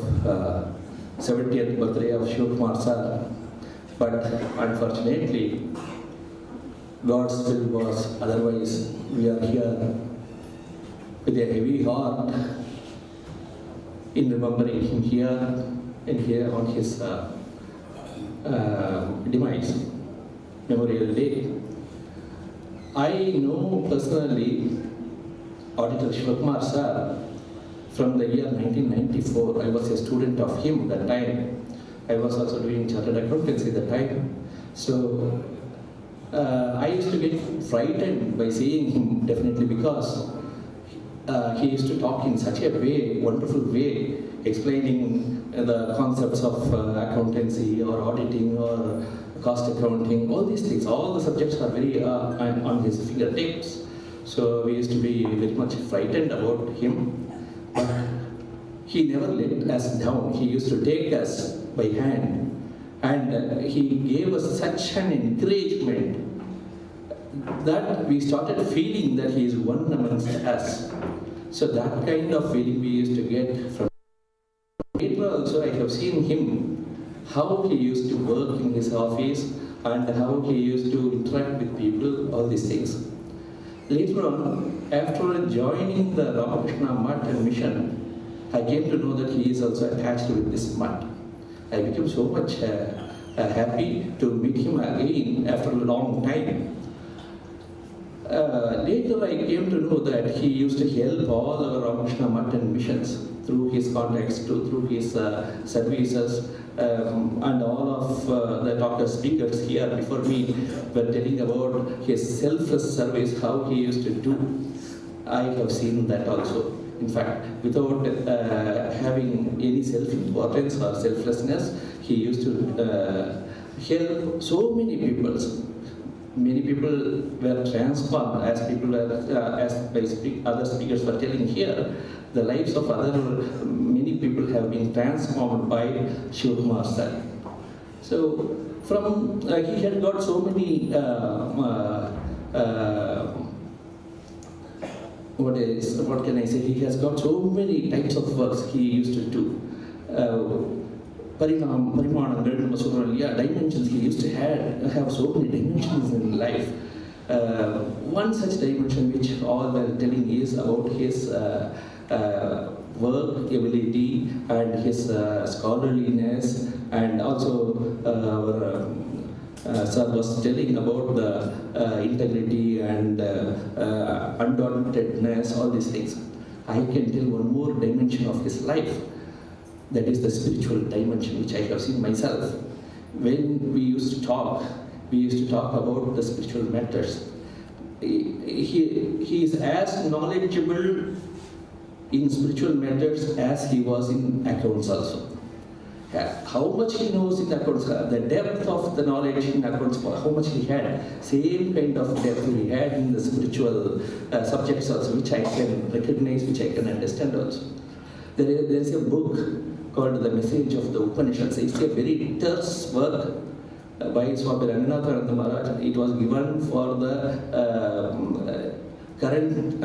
S10: 70th birthday of Sivakumar sir. But unfortunately, God's will was otherwise. We are here with a heavy heart in remembering him here on his demise, Memorial Day. I know personally Auditor Sivakumar sir from the year 1994. I was a student of him that time. I was also doing chartered accountancy that time. So I used to get frightened by seeing him, definitely, because he used to talk in such a wonderful way, explaining the concepts of accountancy or auditing or cost accounting, all these things. All the subjects are very on his fingertips. So we used to be very much frightened about him. But he never let us down. He used to take us by hand. And he gave us such an encouragement that we started feeling that he is one amongst us. So that kind of feeling we used to get from later also. I have seen him, how he used to work in his office and how he used to interact with people, all these things. Later on, after joining the Ramakrishna Mutt and mission, I came to know that he is also attached with this mutt. I became so much happy to meet him again after a long time. Later I came to know that he used to help all our Ramakrishna Mutt and missions through his contacts, through his services, and all of the doctor speakers here before me were telling about his selfless service, how he used to do. I have seen that also. In fact, without having any self-importance or selflessness, he used to help so many people. Many people were transformed, as other speakers were telling here. The lives of many people have been transformed by Sivakumar sir. So, he had got so many what can I say? He has got so many types of works he used to do. Dimensions. He used to have so many dimensions in life. One such dimension which all were telling is about his work ability and his scholarliness, and also our sir was telling about the integrity and undauntedness, all these things. I can tell one more dimension of his life. That is the spiritual dimension which I have seen myself. When we used to talk about the spiritual matters. He is as knowledgeable in spiritual matters as he was in accounts also. How much he knows in accounts, the depth of the knowledge in accounts, how much he had, same kind of depth he had in the spiritual subjects also, which I can recognize, which I can understand also. There is a book called The Message of the Upanishads. It's a very terse work, by Swami Ranganathananda Maharaj. It was given for the current,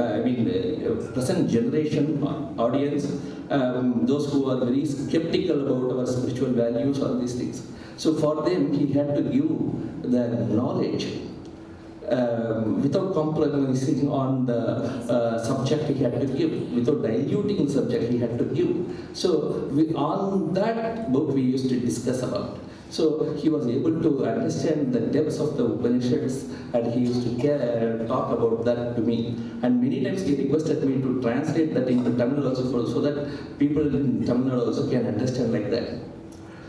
S10: present generation audience, those who are very skeptical about our spiritual values or these things. So for them, he had to give the knowledge without compromising on the subject he had to give, without diluting the subject he had to give. So on that book we used to discuss about. So he was able to understand the depths of the Upanishads, and he used to talk about that to me. And many times he requested me to translate that into Tamil also, so that people in Tamil also can understand like that.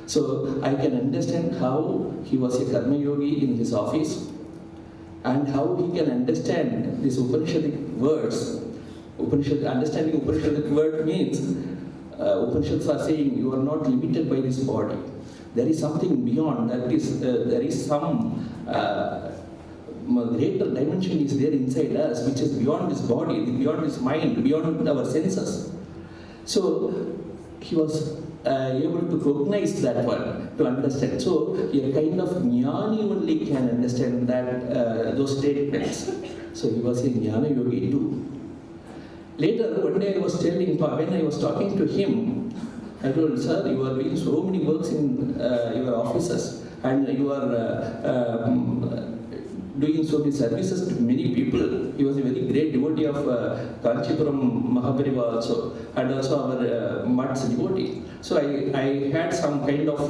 S10: So I can understand how he was a Karma Yogi in his office, and how he can understand these Upanishadic words. Understanding Upanishadic word means Upanishads are saying you are not limited by this body. There is something beyond, that is, there is some greater dimension is there inside us, which is beyond this body, beyond this mind, beyond our senses. So he was able to recognize that one, to understand. So a kind of jnani only can understand that those statements. So he was a jnana yogi too. Later, one day I was telling, when I was talking to him, I told, sir, you are doing so many works in your offices, and you are doing so many services to many people. He was a very great devotee of Kanchipuram Mahabhariva also, and also our Math's devotee. So I had some kind of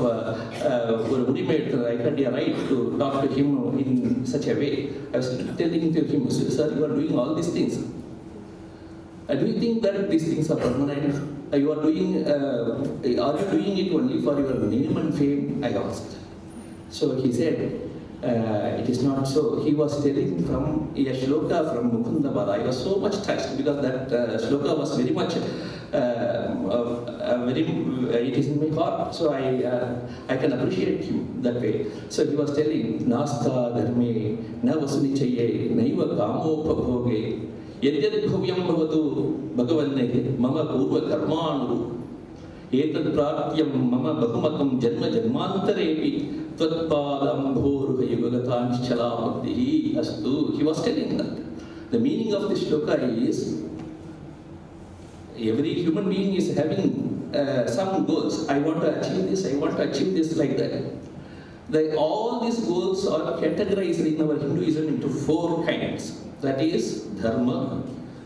S10: ultimate, I had a right to talk to him in such a way. I was telling to him, sir, you are doing all these things. Do you think that these things are permanent? Are you doing it only for your name and fame? I asked. So he said, it is not so. He was telling from a shloka from Mukunda Bala. I was so much touched because that shloka was very much, it is in my heart. So I can appreciate him that way. So he was telling, Nasta dharme na vasuni chaye naiva kamo bhoge Yadhyad bhavyam bhavatu bhagavanne mama purva karmanu etad pratyam mama bahumakam janma janmantarepi tvatpadam bhoruha yugagata nischala bhaktihi astu. He was telling that. The meaning of this shloka is, every human being is having some goals. I want to achieve this, I want to achieve this, like that. All these goals are categorized in our Hinduism into 4 kinds. That is dharma,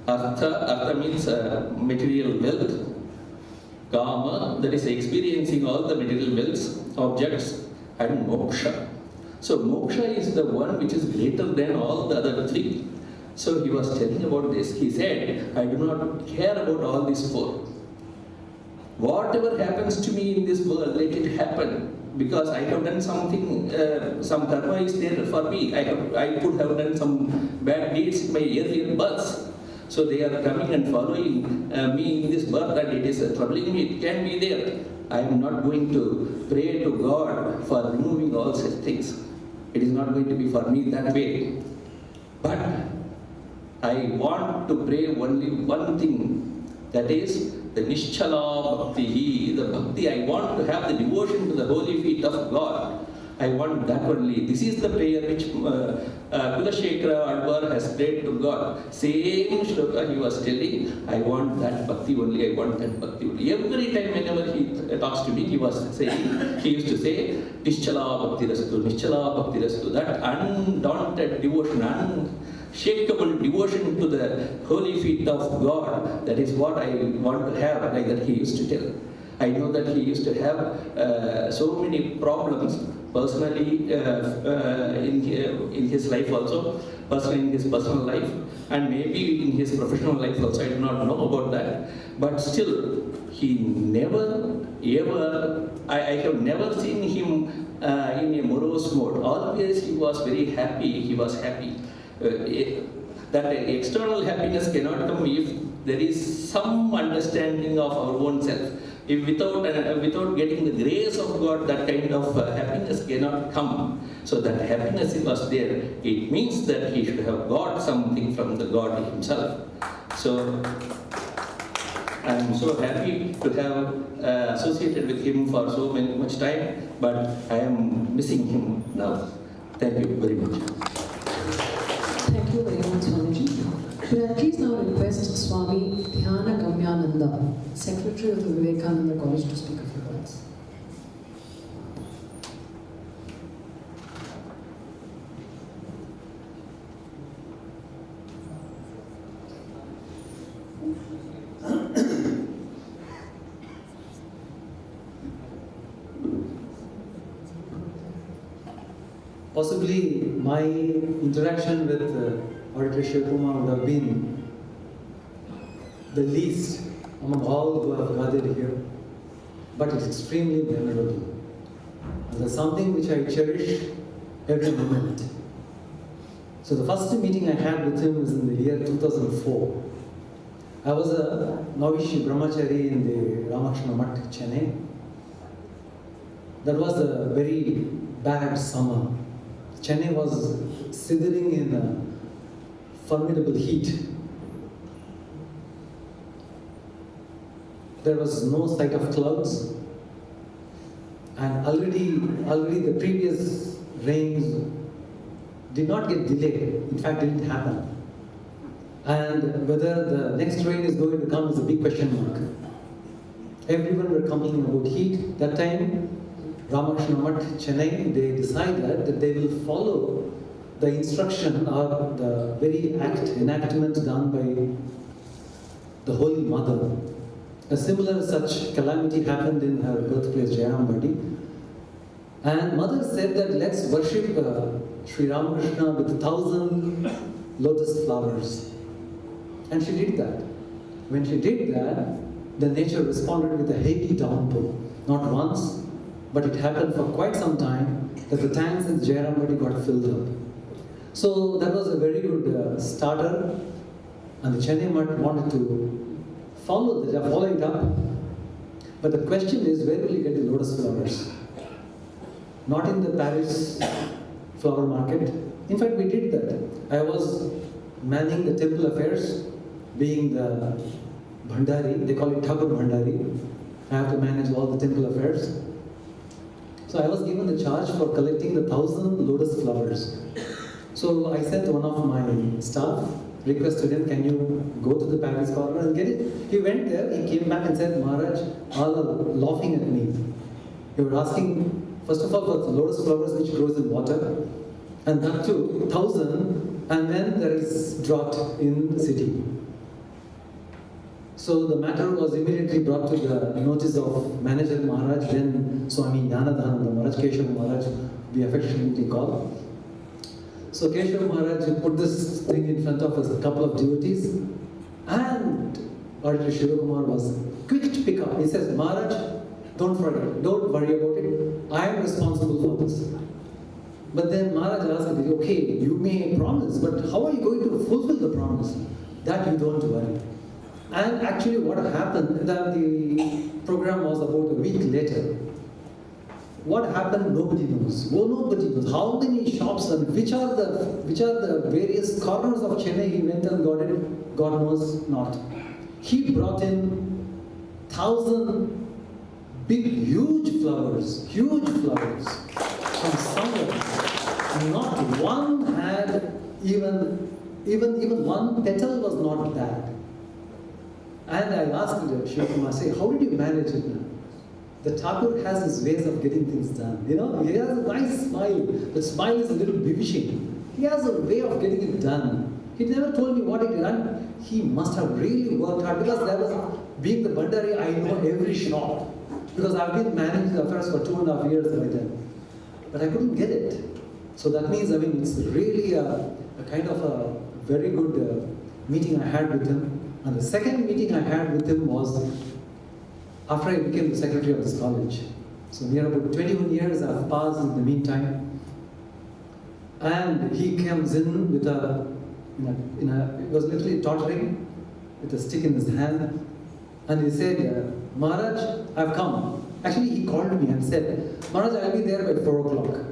S10: artha means material wealth, kama, that is experiencing all the material wealth, objects, and moksha. So moksha is the one which is greater than all the other 3. So he was telling about this. He said, I do not care about all these 4. Whatever happens to me in this world, let it happen. Because I have done something, some karma is there for me. I could have done some bad deeds in my earlier births. So they are coming and following me in this birth, and it is troubling me. It can be there. I am not going to pray to God for removing all such things. It is not going to be for me that way. But I want to pray only one thing, that is the Nischala Bhakti, the Bhakti. I want to have the devotion to the holy feet of God. I want that only. This is the prayer which Kulashekara Advar has prayed to God. Same shloka he was telling, I want that Bhakti only, I want that Bhakti only. Every time whenever he talks to me, he was saying, he used to say, Nischala Bhakti Rastu, Nischala Bhakti Rastu. That undaunted devotion, unshakable devotion to the holy feet of God, that is what I want to have, like that he used to tell. I know that he used to have so many problems personally in his life also, personally in his personal life, and maybe in his professional life also. I do not know about that. But still, he never ever, I have never seen him in a morose mode. Always he was very happy, he was happy. That external happiness cannot come if there is some understanding of our own self. If without getting the grace of God, that kind of happiness cannot come. So that happiness was there. It means that he should have got something from the God himself. So I'm so happy to have associated with him for so much time, but I am missing him now. Thank you very much.
S4: Thank you very much, Swamiji. Should I please now request Swami Dhyana Gamyananda, Secretary of the Vivekananda College, to speak a few words.
S11: Possibly my interaction with Auditor Sivakumar would have been the least among all who have gathered here, but it's extremely memorable. And there's something which I cherish every moment. So the first meeting I had with him was in the year 2004. I was a novice brahmachari in the Ramakrishna Math, Chennai. That was a very bad summer. Chennai was sithering in a formidable heat. There was no sight of clouds, and already the previous rains did not get delayed. In fact, it didn't happen. And whether the next rain is going to come is a big question mark. Everyone were complaining about heat. That time, Ramakrishna Math, Chennai, they decided that they will follow the instruction or the very enactment done by the Holy Mother. A similar such calamity happened in her birthplace, Jayarambadi. And Mother said that let's worship Sri Ramakrishna with 1,000 lotus flowers. And she did that. When she did that, the nature responded with a heavy downpour. Not once, but it happened for quite some time that the tanks in Jayarambadi got filled up. So that was a very good starter, and the Chennai Math wanted to follow it up. But the question is, where will you get the lotus flowers? Not in the Paris flower market. In fact, we did that. I was manning the temple affairs, being the Bhandari, they call it Thakur Bhandari. I have to manage all the temple affairs. So I was given the charge for collecting the 1,000 lotus flowers. So I sent one of my staff, requested him, can you go to the Paris corner and get it? He went there, he came back and said, Maharaj, all are laughing at me. You were asking, first of all, for the lotus flowers which grows in water, and that too, 1,000, and then there is drought in the city. So the matter was immediately brought to the notice of Manager Maharaj, then Swami Jnanadhananda Maharaj, Keshav Maharaj, we affectionately call. So Keshav Maharaj put this thing in front of us, a couple of devotees, and Auditor Sivakumar was quick to pick up. He says, Maharaj, don't forget, don't worry about it, I am responsible for this. But then Maharaj asked me, okay, you may promise, but how are you going to fulfill the promise? That you don't worry. And actually what happened, the program was about a week later. What happened, nobody knows. Well, nobody knows. How many shops and which are the various corners of Chennai he went and got it, God knows not. He brought in 1,000 big, huge flowers from somewhere. Not one had even one petal was not bad. And I asked Sivakumar, say, how did you manage it now? The Thakur has his ways of getting things done. You know, he has a nice smile. The smile is a little bewitching. He has a way of getting it done. He never told me what he did. And he must have really worked hard, because there was, being the Bhandari, I know every shop. Because I've been managing the affairs for 2.5 years by then. But I couldn't get it. So that means, I mean, it's really a kind of a very good meeting I had with him. And the second meeting I had with him was after I became the secretary of this college. So near about 21 years have passed in the meantime. And he comes in with it was literally tottering, with a stick in his hand. And he said, Maharaj, I've come. Actually, he called me and said, Maharaj, I'll be there by 4 o'clock.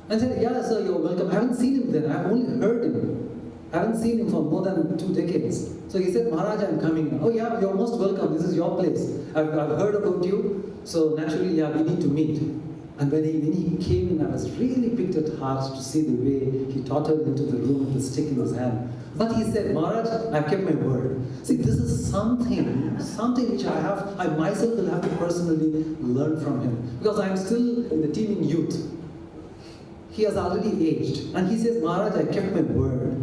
S11: I said, yeah, sir, you're welcome. I haven't seen him then. I've only heard him. Haven't seen him for more than 2 decades. So he said, Maharaj, I'm coming. Oh yeah, you're most welcome. This is your place. I've heard about you. So naturally, yeah, we need to meet. And when he came in, I was really picked at heart to see the way he tottered into the room with the stick in his hand. But he said, Maharaj, I've kept my word. See, this is something which I myself will have to personally learn from him. Because I'm still in the teeming youth. He has already aged. And he says, Maharaj, I kept my word.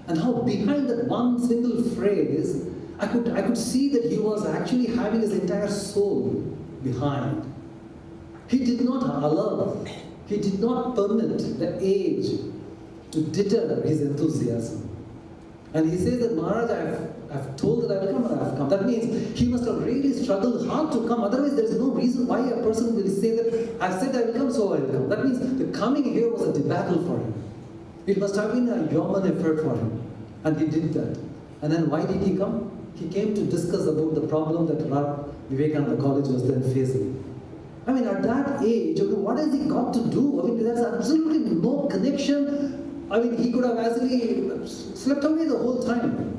S11: And how behind that one single phrase, I could see that he was actually having his entire soul behind. He did not allow, he did not permit the age to deter his enthusiasm. And he says that, Maharaj, I've told that I will come and I have come. That means he must have really struggled hard to come. Otherwise, there is no reason why a person will say that, I've said I will come, so I will come. That means the coming here was a debacle for him. It must have been a yeoman effort for him. And he did that. And then why did he come? He came to discuss about the problem that Vivekananda College was then facing. I mean, at that age, what has he got to do? I mean, there's absolutely no connection. I mean, he could have actually slept away the whole time.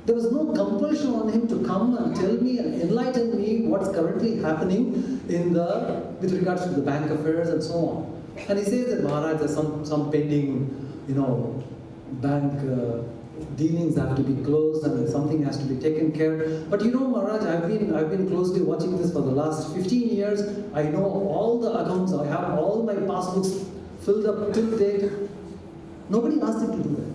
S11: There was no compulsion on him to come and tell me and enlighten me what's currently happening with regards to the bank affairs and so on. And he says that, Maharaj, there's some pending, bank dealings have to be closed and something has to be taken care. But Maharaj, I've been closely watching this for the last 15 years. I know all the accounts. I have all my passbooks filled up till date. Nobody asked him to do that.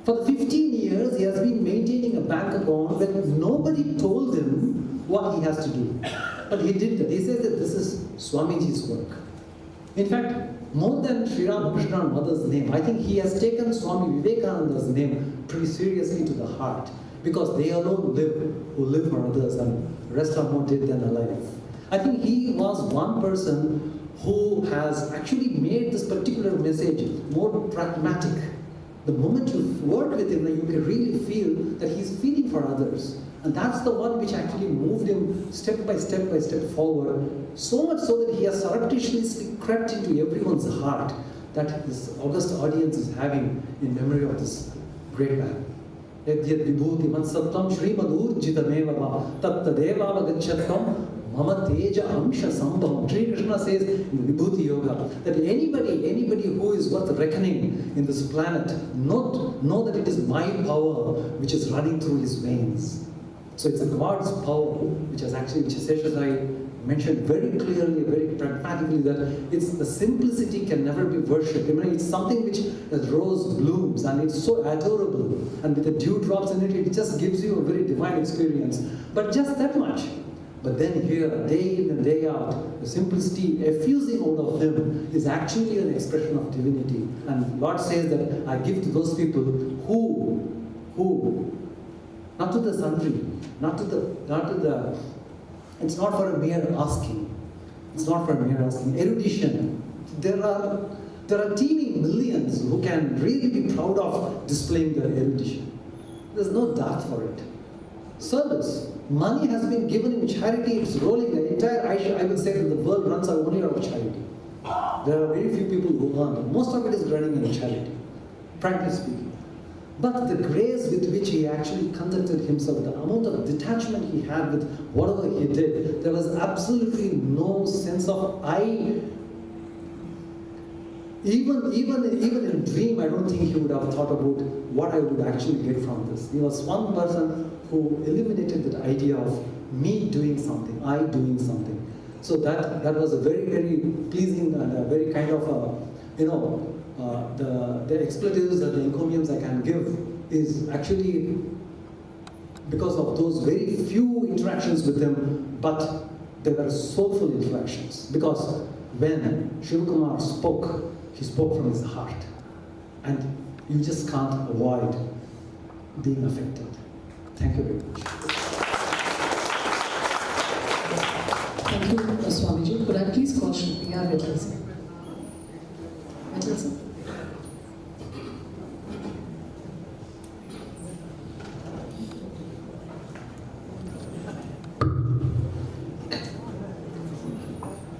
S11: For the 15 years, he has been maintaining a bank account when nobody told him what he has to do. But he did that. He says that this is Swamiji's work. In fact, more than Sri Ramakrishna and Mother's name, I think he has taken Swami Vivekananda's name pretty seriously to the heart, because they alone who live for others, and the rest are more dead than alive. I think he was one person who has actually made this particular message more pragmatic. The moment you work with him, you can really feel that he's feeling for others. And that's the one which actually moved him step by step forward, so much so that he has surreptitiously crept into everyone's heart that this august audience is having in memory of this great man. Yad vibhuti matsattam shrimad urjitameva tattadeva gachattam mama teja amsha sambhavam. Sri Krishna says in the Vibhuti Yoga that anybody who is worth reckoning in this planet, know that it is my power which is running through his veins. So it's a God's power which Seshasai mentioned very clearly, very pragmatically, that the simplicity can never be worshipped. I mean, it's something which has rose blooms and it's so adorable, and with the dewdrops in it, it just gives you a very divine experience. But just that much. But then here, day in and day out, the simplicity effusing out of him is actually an expression of divinity. And Lord says that I give to those people who not to the sundry, not to the, it's not for a mere asking. It's not for a mere asking. Erudition. There are teeming millions who can really be proud of displaying their erudition. There's no doubt for it. Service. Money has been given in charity. It's rolling. The entire, I would say that the world runs only out of charity. There are very few people who earn. Most of it is running in charity, frankly speaking. But the grace with which he actually conducted himself, the amount of detachment he had with whatever he did, there was absolutely no sense of even in dream, I don't think he would have thought about what I would actually get from this. He was one person who eliminated that idea of me doing something, I doing something. So that was a very, very pleasing and a very kind of the expletives and the encomiums I can give is actually because of those very few interactions with him, but they were soulful interactions. Because when Sivakumar spoke, he spoke from his heart. And you just can't avoid being affected. Thank you very much.
S4: Thank you, Swamiji. Could I please call Shri PR Remniscing?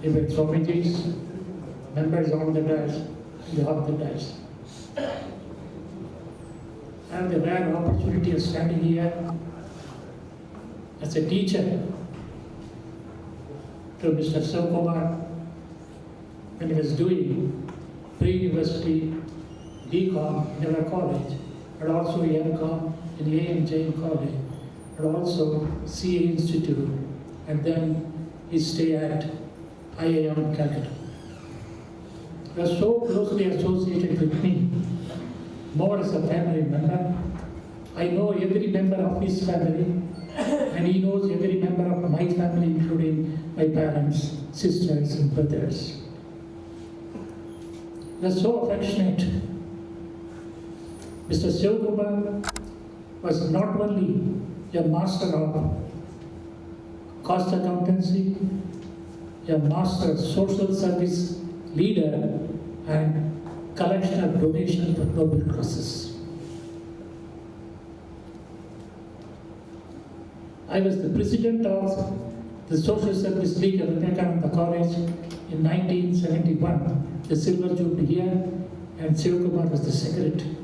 S12: Even Swamiji's members on the dais, you have the dais. have the rare opportunity of standing here as a teacher to Mr. Sivakumar when he was doing pre-university BCom in our college, and also MCom in AMJ College, and also CA Institute, and then he stayed at IIM Calcutta. He was so closely associated with me, more as a family member. I know every member of his family, and he knows every member of my family, including my parents, sisters, and brothers. He was so affectionate. Mr. Sivakumar was not only a master of cost accountancy, a master social service leader, and collection of donations for noble causes. I was the president of the Social Service League of Vivekananda College in 1971, the Silver Jubilee year, and Sivakumar was the secretary.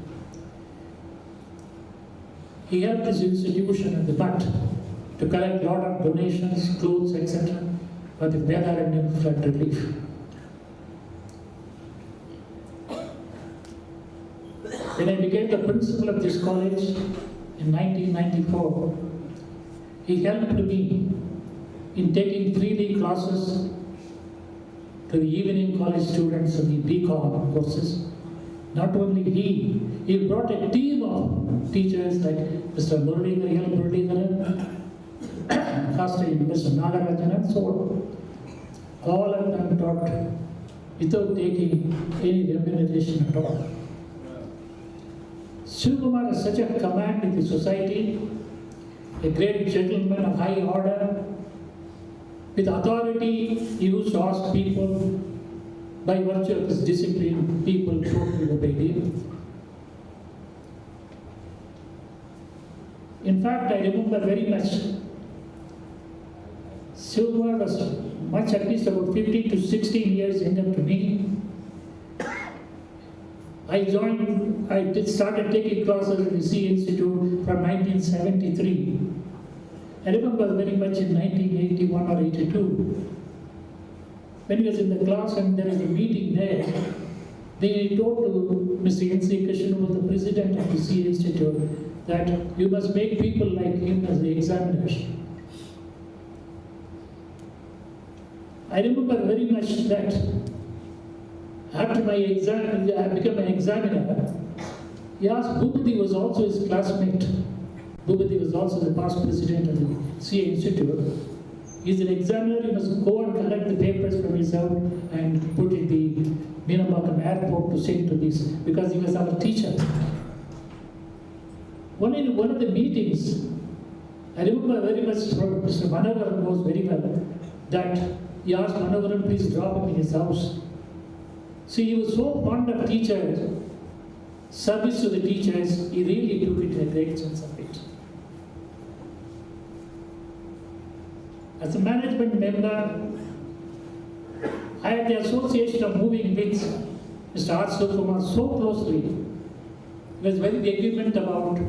S12: He helped this institution at the butt to collect a lot of donations, clothes, etc. for the Vedaranyam flood relief. When I became the principal of this college in 1994, he helped me in taking freely classes to the evening college students of the BCom courses. Not only he brought a team of teachers like Mr. Muralidharan, Mr. Nagarajan, and so on. All of them taught without taking any remuneration at all. Sivakumar has such a command in the society, a great gentleman of high order. With authority, he used to ask people, by virtue of his discipline, people totally obeyed him. In fact, I remember very much, Sivakumar was much, at least about 15 to 16 years younger to me. I started taking classes at the CA Institute from 1973. I remember very much in 1981 or 82. When he was in the class and there is a meeting there, they told to Mr. N.C. Krishnan, the president of the CA Institute, that you must make people like him as the examiners. I remember very much that after my exam, I became an examiner, he asked, Bhupati was also his classmate. Bhupati was also the past president of the CA Institute. He's an examiner, he must go and collect the papers from his house and put in the Meenambakam airport to send to this, because he was our teacher. In one of the meetings, I remember very much from Mr. Manavaran knows very well, that he asked Manavaran, please drop him in his house. See, he was so fond of teachers, service to the teachers, he really took it a great sense of it. As a management member, I had the association of moving with Mr. R Sivakumar so closely. It was very the agreement about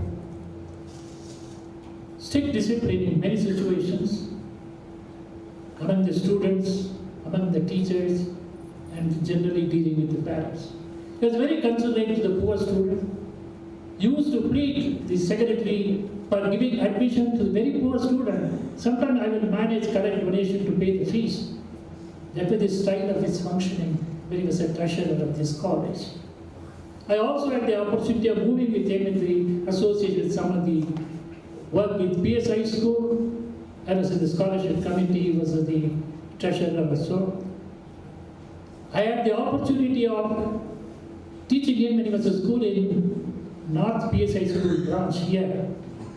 S12: strict discipline in many situations, among the students, among the teachers, and generally dealing with the parents. He was very considerate to the poor student. He used to plead the secretary for giving admission to the very poor student. Sometimes I will manage collect donation to pay the fees. That was the style of his functioning when he was a treasurer of this college. I also had the opportunity of moving with him in the association with some of the work with PSI school. I was in the scholarship committee, he was the treasurer also. I had the opportunity of teaching him when he was at school in North PSI school branch here.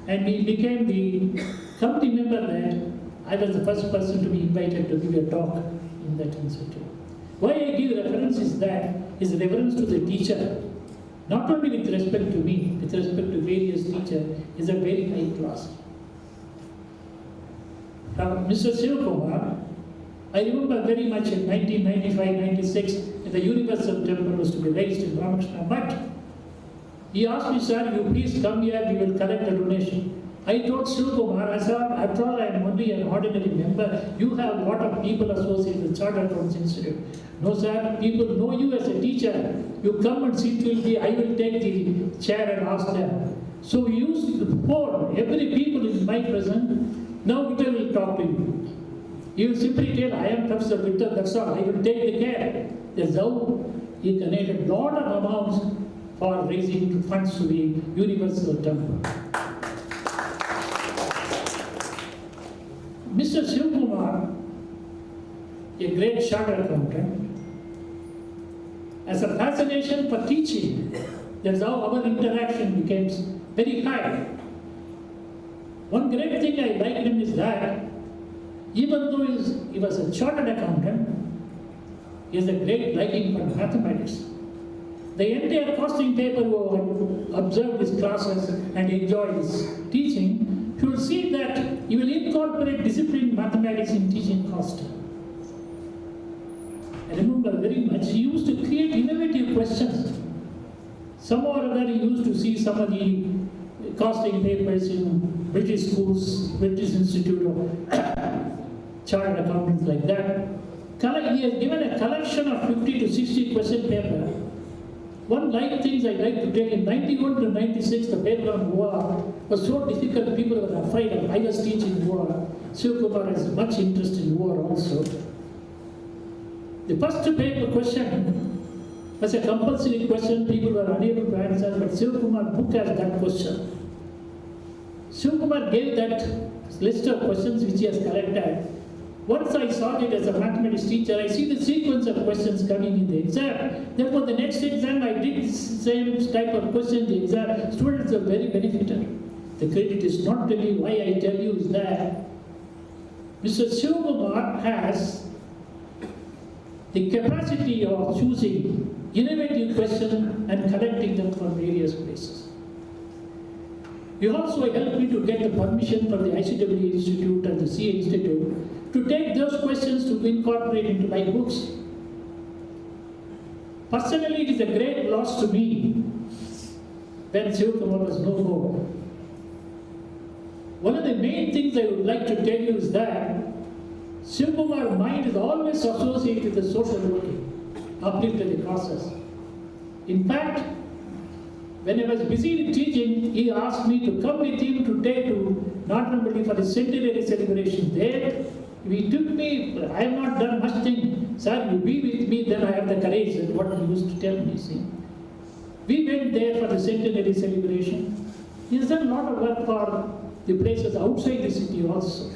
S12: And he became the committee member there. I was the first person to be invited to give a talk in that institute. Why I give reference is that is reference to the teacher, not only with respect to me, with respect to various teachers, is a very high class. Mr. Sivakumar, I remember very much in 1995-96, when the Universal Temple was to be raised in Ramakrishna Mutt. He asked me, sir, you please come here, we will collect a donation. I told Sivakumar, sir, after all, I am only an ordinary member. You have a lot of people associated with Chartered Accountants Institute. No, sir, people know you as a teacher. You come and sit with me, I will take the chair and ask them. So we used to phone every people in my presence. Now Vittal will talk to you. He will simply tell, I am Professor Vittal, that's all, I will take the care. That's how he donated a lot of amounts for raising funds to the Universal Temple. Mr. Sivakumar, a great chartered accountant, has a fascination for teaching. That's how our interaction becomes very high. One great thing I liked him is that even though he was a chartered accountant, he has a great liking for mathematics. The entire costing paper who observed his classes and enjoyed his teaching, you will see that he will incorporate disciplined mathematics in teaching costing. I remember very much, he used to create innovative questions. Somehow or other he used to see some of the costing papers in British schools, British Institute of Chartered Accountants like that. He has given a collection of 50 to 60 question paper. One light things I like to tell in 91 to 96, the paper on war was so difficult, people were afraid of. I was teaching war. Sivakumar has much interest in war also. The first paper question was a compulsory question, people were unable to answer, but Sivakumar book has that question. Sivakumar gave that list of questions which he has collected. Once I saw it as a mathematics teacher, I see the sequence of questions coming in the exam. Therefore, the next exam I did the same type of question in the exam. Students are very benefited. The credit is not really why I tell you is that Mr. Sivakumar has the capacity of choosing innovative questions and collecting them from various places. He also helped me to get the permission from the ICW Institute and the CA Institute to take those questions to incorporate into my books. Personally, it is a great loss to me when Sivakumar was no more. One of the main things I would like to tell you is that Sivakumar's mind is always associated with the social working, uplifted the process. In fact, when I was busy teaching, he asked me to come with him to take to Northern for the centenary celebration there. He took me, I have not done much thing. Sir, you be with me, then I have the courage. That's what he used to tell me, see. We went there for the centenary celebration. He has done a lot of work for the places outside the city also.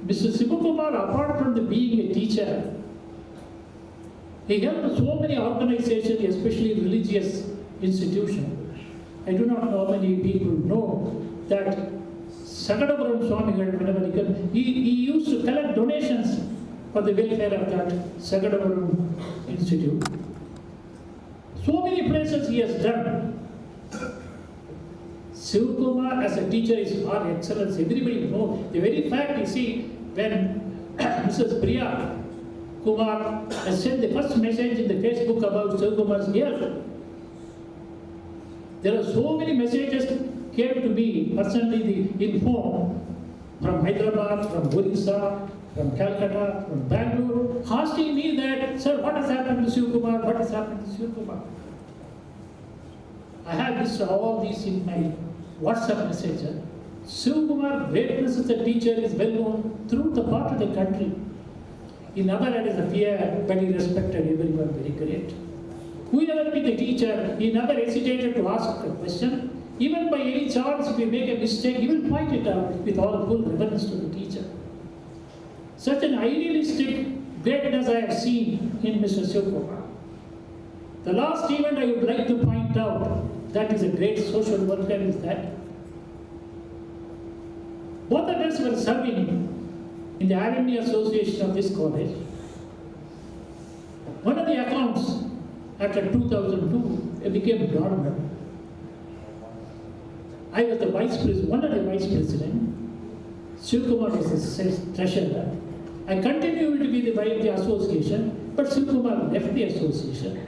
S12: Mr. Sivakumar, apart from being a teacher, he helped so many organizations, especially religious institutions. I do not know how many people know that Sagadapuram Swamigal, whenever he came, he used to collect donations for the welfare of that Sagadapuram Institute. So many places he has done. Sivakumar as a teacher is far excellence. Everybody knows. The very fact, you see, when Mrs. Priya Kumar has sent the first message in the Facebook about Sivakumar's health, there are so many messages came to me personally informed from Hyderabad, from Odisha, from Calcutta, from Bangalore, asking me that, sir, what has happened to Sivakumar? What has happened to Sivakumar? I have this, all these in my WhatsApp messenger. Sivakumar, greatness as a teacher is well known through the part of the country. He never had a fear, but he respected everyone very great. Whoever be the teacher, he never hesitated to ask a question. Even by any chance, if we make a mistake, he will point it out with all full reverence to the teacher. Such an idealistic greatness I have seen in Mr. Sivakumar. The last event I would like to point out that is a great social worker is that both of us were serving in the Alumni Association of this college. One of the accounts after 2002 became dormant. I was the vice president, one of the vice president. Sivakumar was the treasurer. I continued to be the vice of the association, but Sivakumar left the association.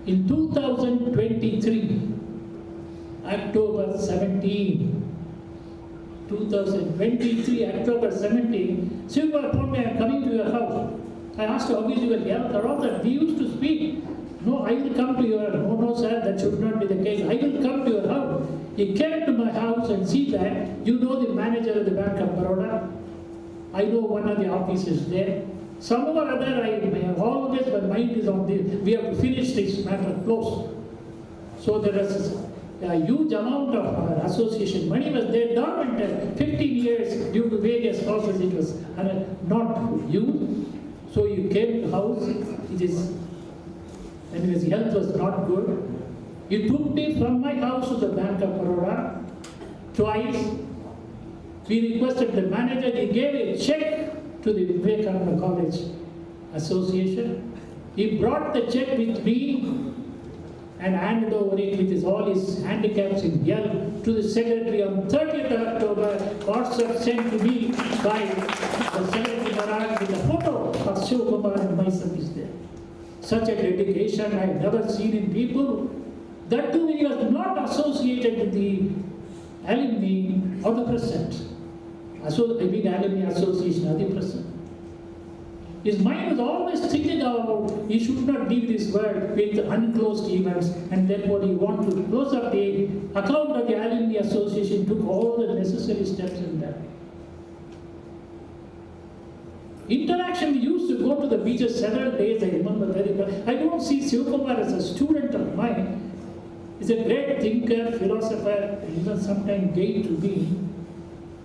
S12: In 2023, October 17, 2023, October 17, Sivakumar told me, I am coming to your house. I asked how is your health or all that. We used to speak. No, I will come to your, no, sir, that should not be the case. I will come to your house. He came to my house and see that, you know the manager of the Bank of Baroda. I know one of the offices there. Somehow or other, I have always, my mind is on this. We have to finish this matter close. So there is a huge amount of association money was there dormant 15 years due to various causes. It was not used. So you came to the house. It is, and his health was not good. He took me from my house to the Bank of Baroda twice. We requested the manager. He gave a check to the Vivekananda College Association. He brought the check with me and handed over it with all his handicaps in here to the secretary on 30th October. WhatsApp sent to me by the secretary Maharaj with a photo of Sivakumar and myself is there. Such a dedication I have never seen in people. That too, he was not associated with the alumni or the present. Alumni association or the present. His mind was always thinking about he should not leave this world with unclosed events, and therefore he wanted to close up the account of the alumni association, took all the necessary steps in that. Interaction, we used to go to the beaches several days, I remember very well. I don't see Sivakumar as a student of mine. He's a great thinker, philosopher, even sometimes gay to me.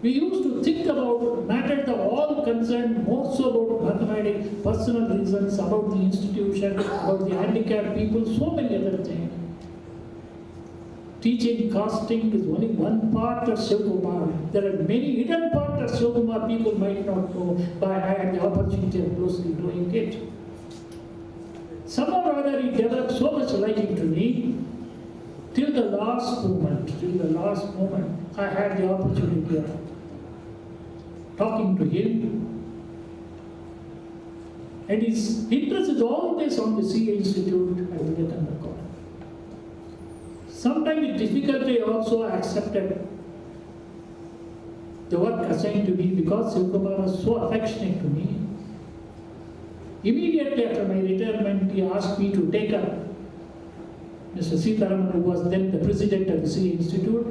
S12: We used to think about matters of all concerned, more so about mathematics, personal reasons, about the institution, about the handicapped people, so many other things. Teaching costing is only one part of Sivakumar. There are many hidden parts of Sivakumar people might not know, but I had the opportunity of closely knowing it. Somehow or other he developed so much liking to me. Till the last moment, I had the opportunity of talking to him. And his interest is always on the CA Institute at the Vivekananda College. Sometimes with difficulty also I accepted the work assigned to me because Sivakumar was so affectionate to me. Immediately after my retirement, he asked me to take up Mr. Sitaram, who was then the president of the CA Institute,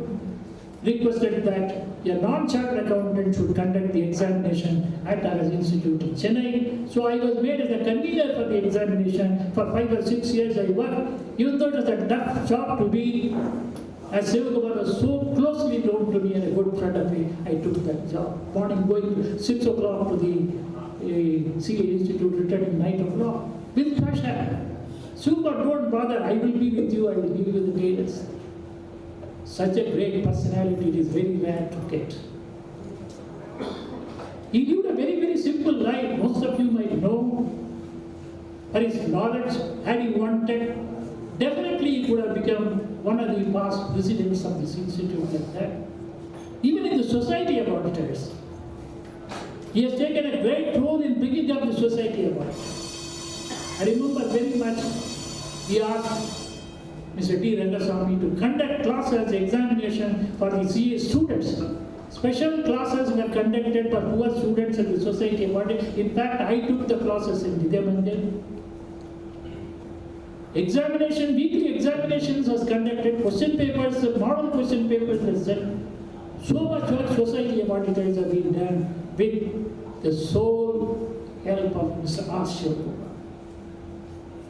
S12: requested that a non-chartered accountant should conduct the examination at our institute in Chennai. So I was made as a convener for the examination. For 5 or 6 years I worked. Even though it was a tough job to be, as Sivakumar was so closely known to me and a good friend of me, I took that job. Morning going 6 o'clock to the CA Institute, returning 9 o'clock. With pleasure. Sivakumar, don't bother, I will be with you, I will give you the guidance. Such a great personality, it is very rare to get. He lived a very, very simple life, most of you might know. For his knowledge, had he wanted, definitely he could have become one of the past presidents of this institute like that. Even in the Society of Auditors, he has taken a great role in bringing up the Society of Auditors. I remember very much, he asked Mr. D. Rangaswamy to conduct classes, examination for the CA students. Special classes were conducted for poor students in the Society of Auditors. In fact, I took the classes in Vidyamandir. Examination, weekly examinations was conducted, question papers, model question papers were sent. So much work Society of Auditors have been done with the sole help of Mr. R Sivakumar.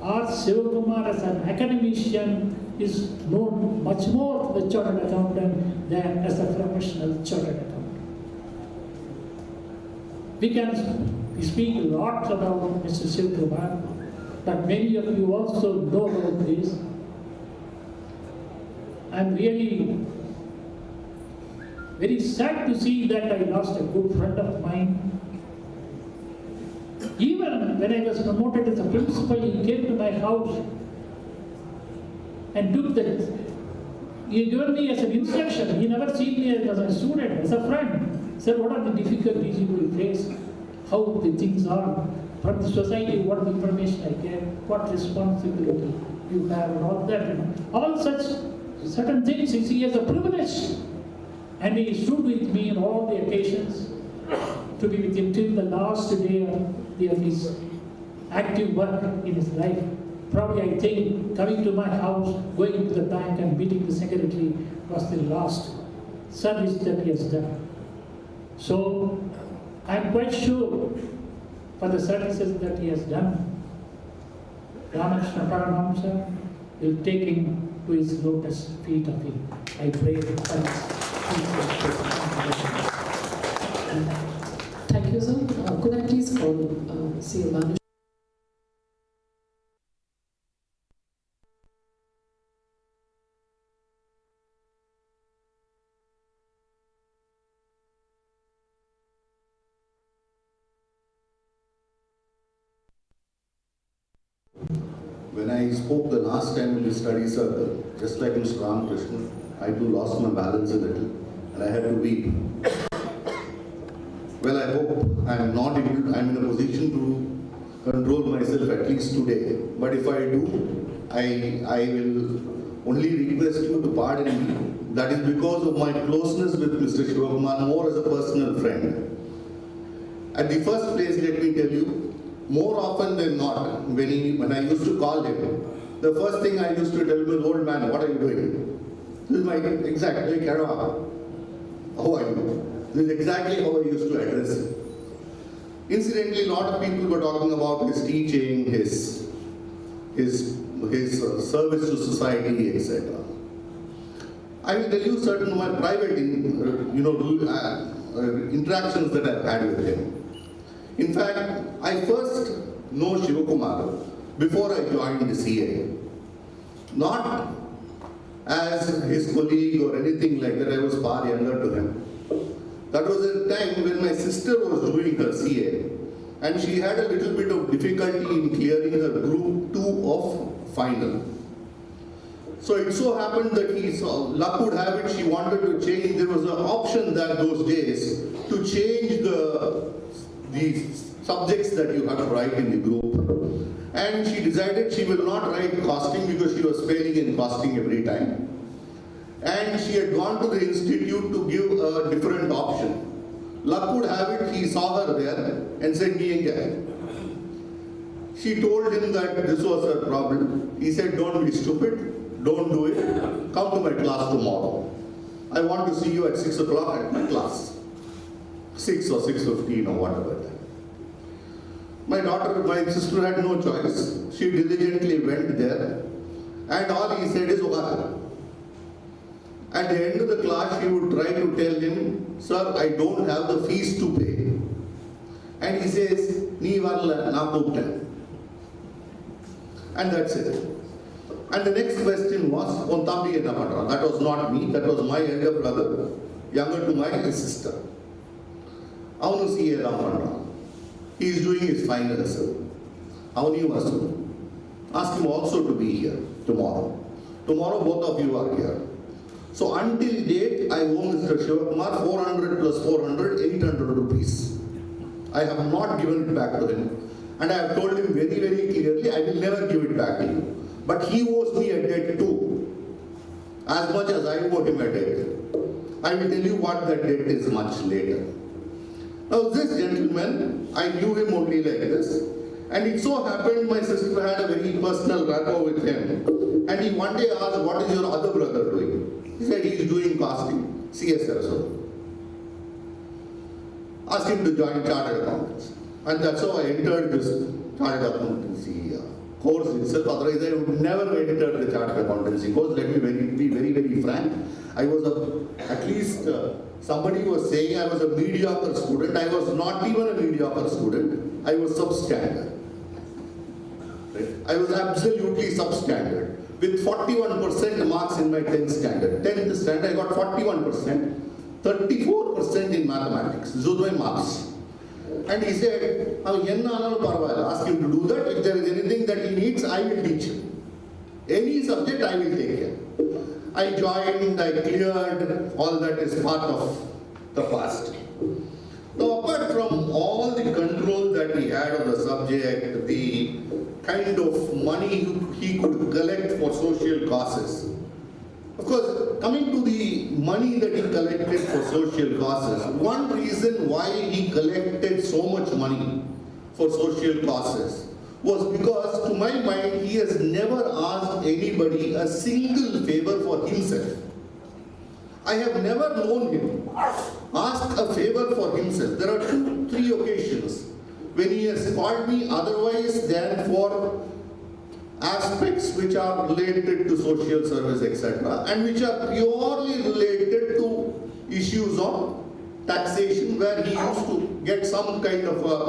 S12: R Sivakumar as an academician is known much more to the chartered accountant than as a professional chartered accountant. We speak a lot about Mr. Sivakumar, but many of you also know about this. I'm really very sad to see that I lost a good friend of mine. Even when I was promoted as a principal, he came to my house and took the, he gave me as an instruction. He never seen me as a student, as a friend. He said, what are the difficulties you will face? How the things are. From the society, what information I get, what responsibility. you have and all that, all such certain things you see as a privilege. And he stood with me on all the occasions to be with him till the last day of his active work in his life. Probably I think coming to my house, going to the bank and meeting the secretary was the last service that he has done. So I am quite sure for the services that he has done, Ramakrishna Paramahamsa will take him to his lotus feet of him. I pray that
S4: Thank you, sir. Could I please call CA Vanush?
S8: When I spoke the last time in the study circle, just like Mr. Ramakrishna, I too lost my balance a little and I had to weep. Well, I hope I'm in a position to control myself at least today. But if I do, I will only request you to pardon me. That is because of my closeness with Mr. Sivakumar, more as a personal friend. At the first place, let me tell you, more often than not, when I used to call him, the first thing I used to tell him is, old man, what are you doing? This is my exact, hey, KARRA, how are you? This is exactly how I used to address him. Incidentally, a lot of people were talking about his teaching, his service to society, etc. I will tell you certain of my private interactions that I've had with him. In fact, I first know Sivakumar before I joined the CA. Not as his colleague or anything like that, I was far younger to him. That was a time when my sister was doing her CA and she had a little bit of difficulty in clearing her group 2 of final. So it so happened that luck would have it, she wanted to change. There was an option that those days to change the subjects that you have to write in the group. And she decided she will not write costing because she was failing in costing every time. And she had gone to the institute to give a different option. Luck would have it, he saw her there and said, she told him that this was her problem. He said, don't be stupid, don't do it, come to my class tomorrow. I want to see you at 6 o'clock at my class. 6 or 6:15 or whatever. My sister had no choice. She diligently went there and all he said is, okay. At the end of the class, she would try to tell him, sir, I don't have the fees to pay. And he says, nee varla, na koopten. And that's it. And the next question was, on thambi enna pandran? That was not me, that was my elder brother, younger to my sister. Avanu CA da pandran. He is doing his finals. Avani vastu. Ask him also to be here tomorrow. Tomorrow both of you are here. So until date, I owe Mr. Sivakumar 400 plus 400, 800 rupees. I have not given it back to him. And I have told him very, very clearly, I will never give it back to you. But he owes me a debt too, as much as I owe him a debt. I will tell you what that debt is much later. Now this gentleman, I knew him only like this. And it so happened my sister had a very personal rapport with him. And he one day asked, what is your other brother doing? He said, he is doing costing, CSRSO. Asked him to join chartered accountants. And that's how I entered this chartered accountancy course itself. Otherwise, I would never enter the chartered accountancy course. Let me be very, very frank. I was at least somebody was saying I was a mediocre student. I was not even a mediocre student. I was substandard. Right? I was absolutely substandard. With 41% marks in my 10th standard. 10th standard, I got 41%, 34% in mathematics. Those were my marks. And he said, ask him to do that. If there is anything that he needs, I will teach him. Any subject, I will take care. I joined, I cleared, all that is part of the past. Now, apart from all the control that he had on the subject, the
S13: kind of money he could collect for social causes. Of course, coming to the money that he collected for social causes, one reason why he collected so much money for social causes was because, to my mind, he has never asked anybody a single favor for himself. I have never known him ask a favor for himself. There are 2-3 occasions when he has called me otherwise than for aspects which are related to social service, etc., and which are purely related to issues of taxation, where he used to get some kind of a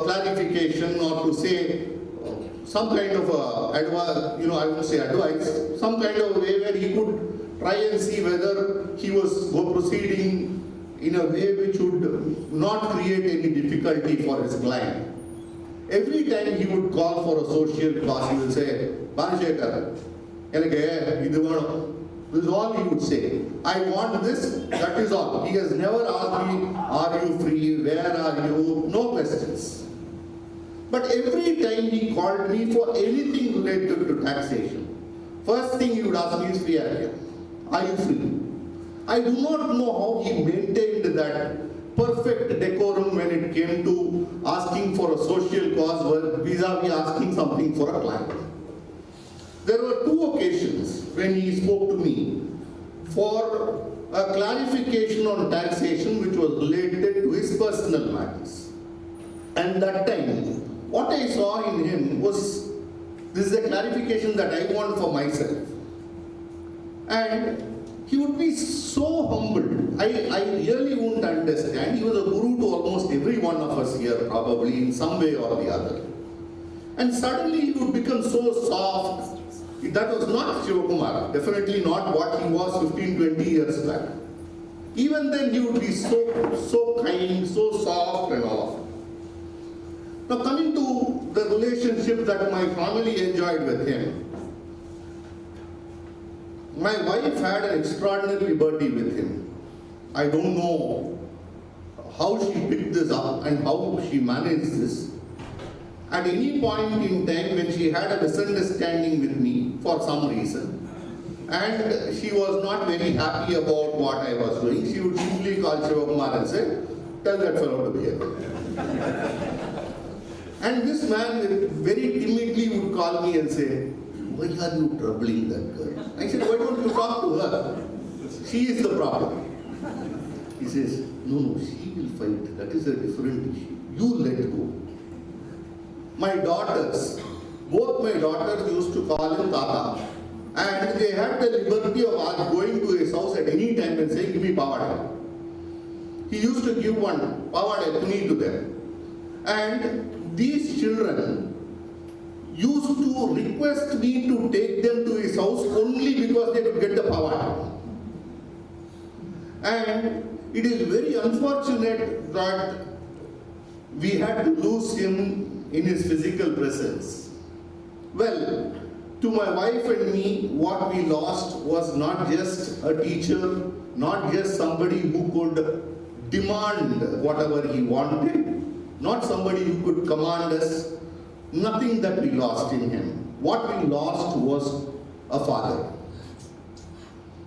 S13: clarification, or to say some kind of advice, I would say advice, some kind of way where he could try and see whether he was proceeding in a way which would not create any difficulty for his client. Every time he would call for a social cause, he would say, Banashekar, this is all he would say. I want this, that is all. He has never asked me, are you free, where are you, no questions. But every time he called me for anything related to taxation, first thing he would ask me is, are you free? I do not know how he maintained that perfect decorum when it came to asking for a social cause vis-a-vis asking something for a client. There were 2 occasions when he spoke to me for a clarification on taxation which was related to his personal matters. And that time, what I saw in him was, this is a clarification that I want for myself. And he would be so humble. I really wouldn't understand. He was a guru to almost every one of us here, probably in some way or the other. And suddenly he would become so soft. That was not Sivakumar, definitely not what he was 15-20 years back. Even then he would be so kind, so soft and all. Now coming to the relationship that my family enjoyed with him, my wife had an extraordinary liberty with him. I don't know how she picked this up and how she managed this. At any point in time when she had a misunderstanding with me for some reason, and she was not very happy about what I was doing, she would simply call Sivakumar and say, tell that fellow to be here. And this man very timidly would call me and say, why are you troubling that girl? I said, why don't you talk to her? She is the problem. He says, no, she will fight. That is a different issue. You let go. My daughters, both my daughters used to call him Tata. And they had the liberty of going to his house at any time and saying, give me pavada. He used to give one pavada kuni to them. And these children used to request me to take them to his house only because they could get the pavada. And it is very unfortunate that we had to lose him in his physical presence. Well, to my wife and me, what we lost was not just a teacher, not just somebody who could demand whatever he wanted, not somebody who could command us, nothing that we lost in him. What we lost was a father.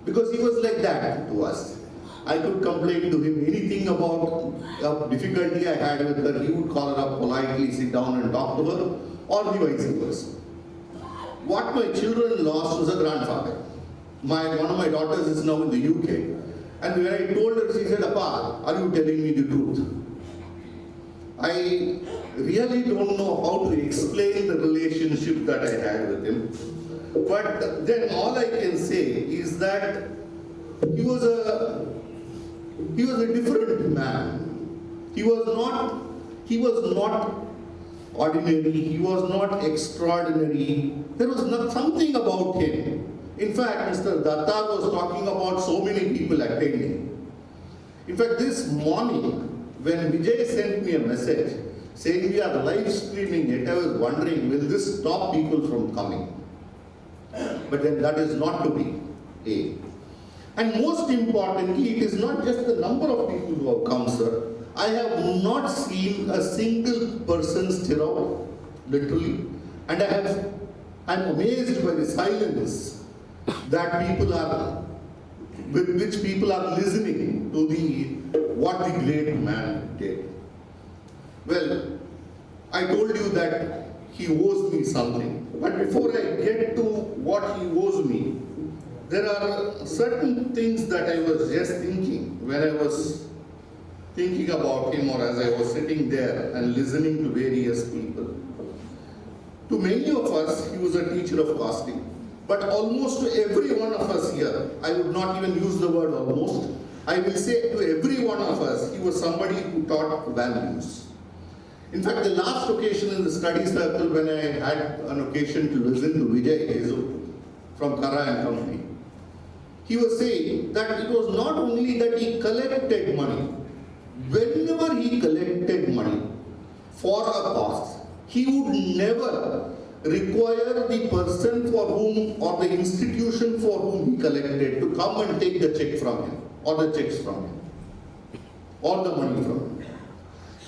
S13: Because he was like that to us. I could complain to him anything about a difficulty I had with her. He would call her up politely, sit down and talk to her, or the vice versa. What my children lost was a grandfather. One of my daughters is now in the UK. And when I told her, she said, Appa, are you telling me the truth? I really don't know how to explain the relationship that I had with him. But then all I can say is that he was a different man. He was not ordinary, he was not extraordinary. There was something about him. In fact, Mr. Datta was talking about so many people attending. In fact, this morning, when Vijay sent me a message saying we are live streaming it, I was wondering, will this stop people from coming? But then that is not to be. And most importantly, it is not just the number of people who have come, sir. I have not seen a single person stir out literally. And I'm amazed by the silence that with which people are listening to what the great man did. Well, I told you that he owes me something. But before I get to what he owes me, there are certain things that I was just thinking when I was thinking about him, or as I was sitting there and listening to various people. To many of us, he was a teacher of costing. But almost to every one of us here, I would not even use the word almost, I will say to every one of us, he was somebody who taught values. In fact, the last occasion in the study circle when I had an occasion to listen to Vijay Hezu from KARRA and Company, he was saying that it was not only that he collected money, whenever he collected money for a cause, he would never require the person for whom or the institution for whom he collected to come and take the check from him or the checks from him or the money from him.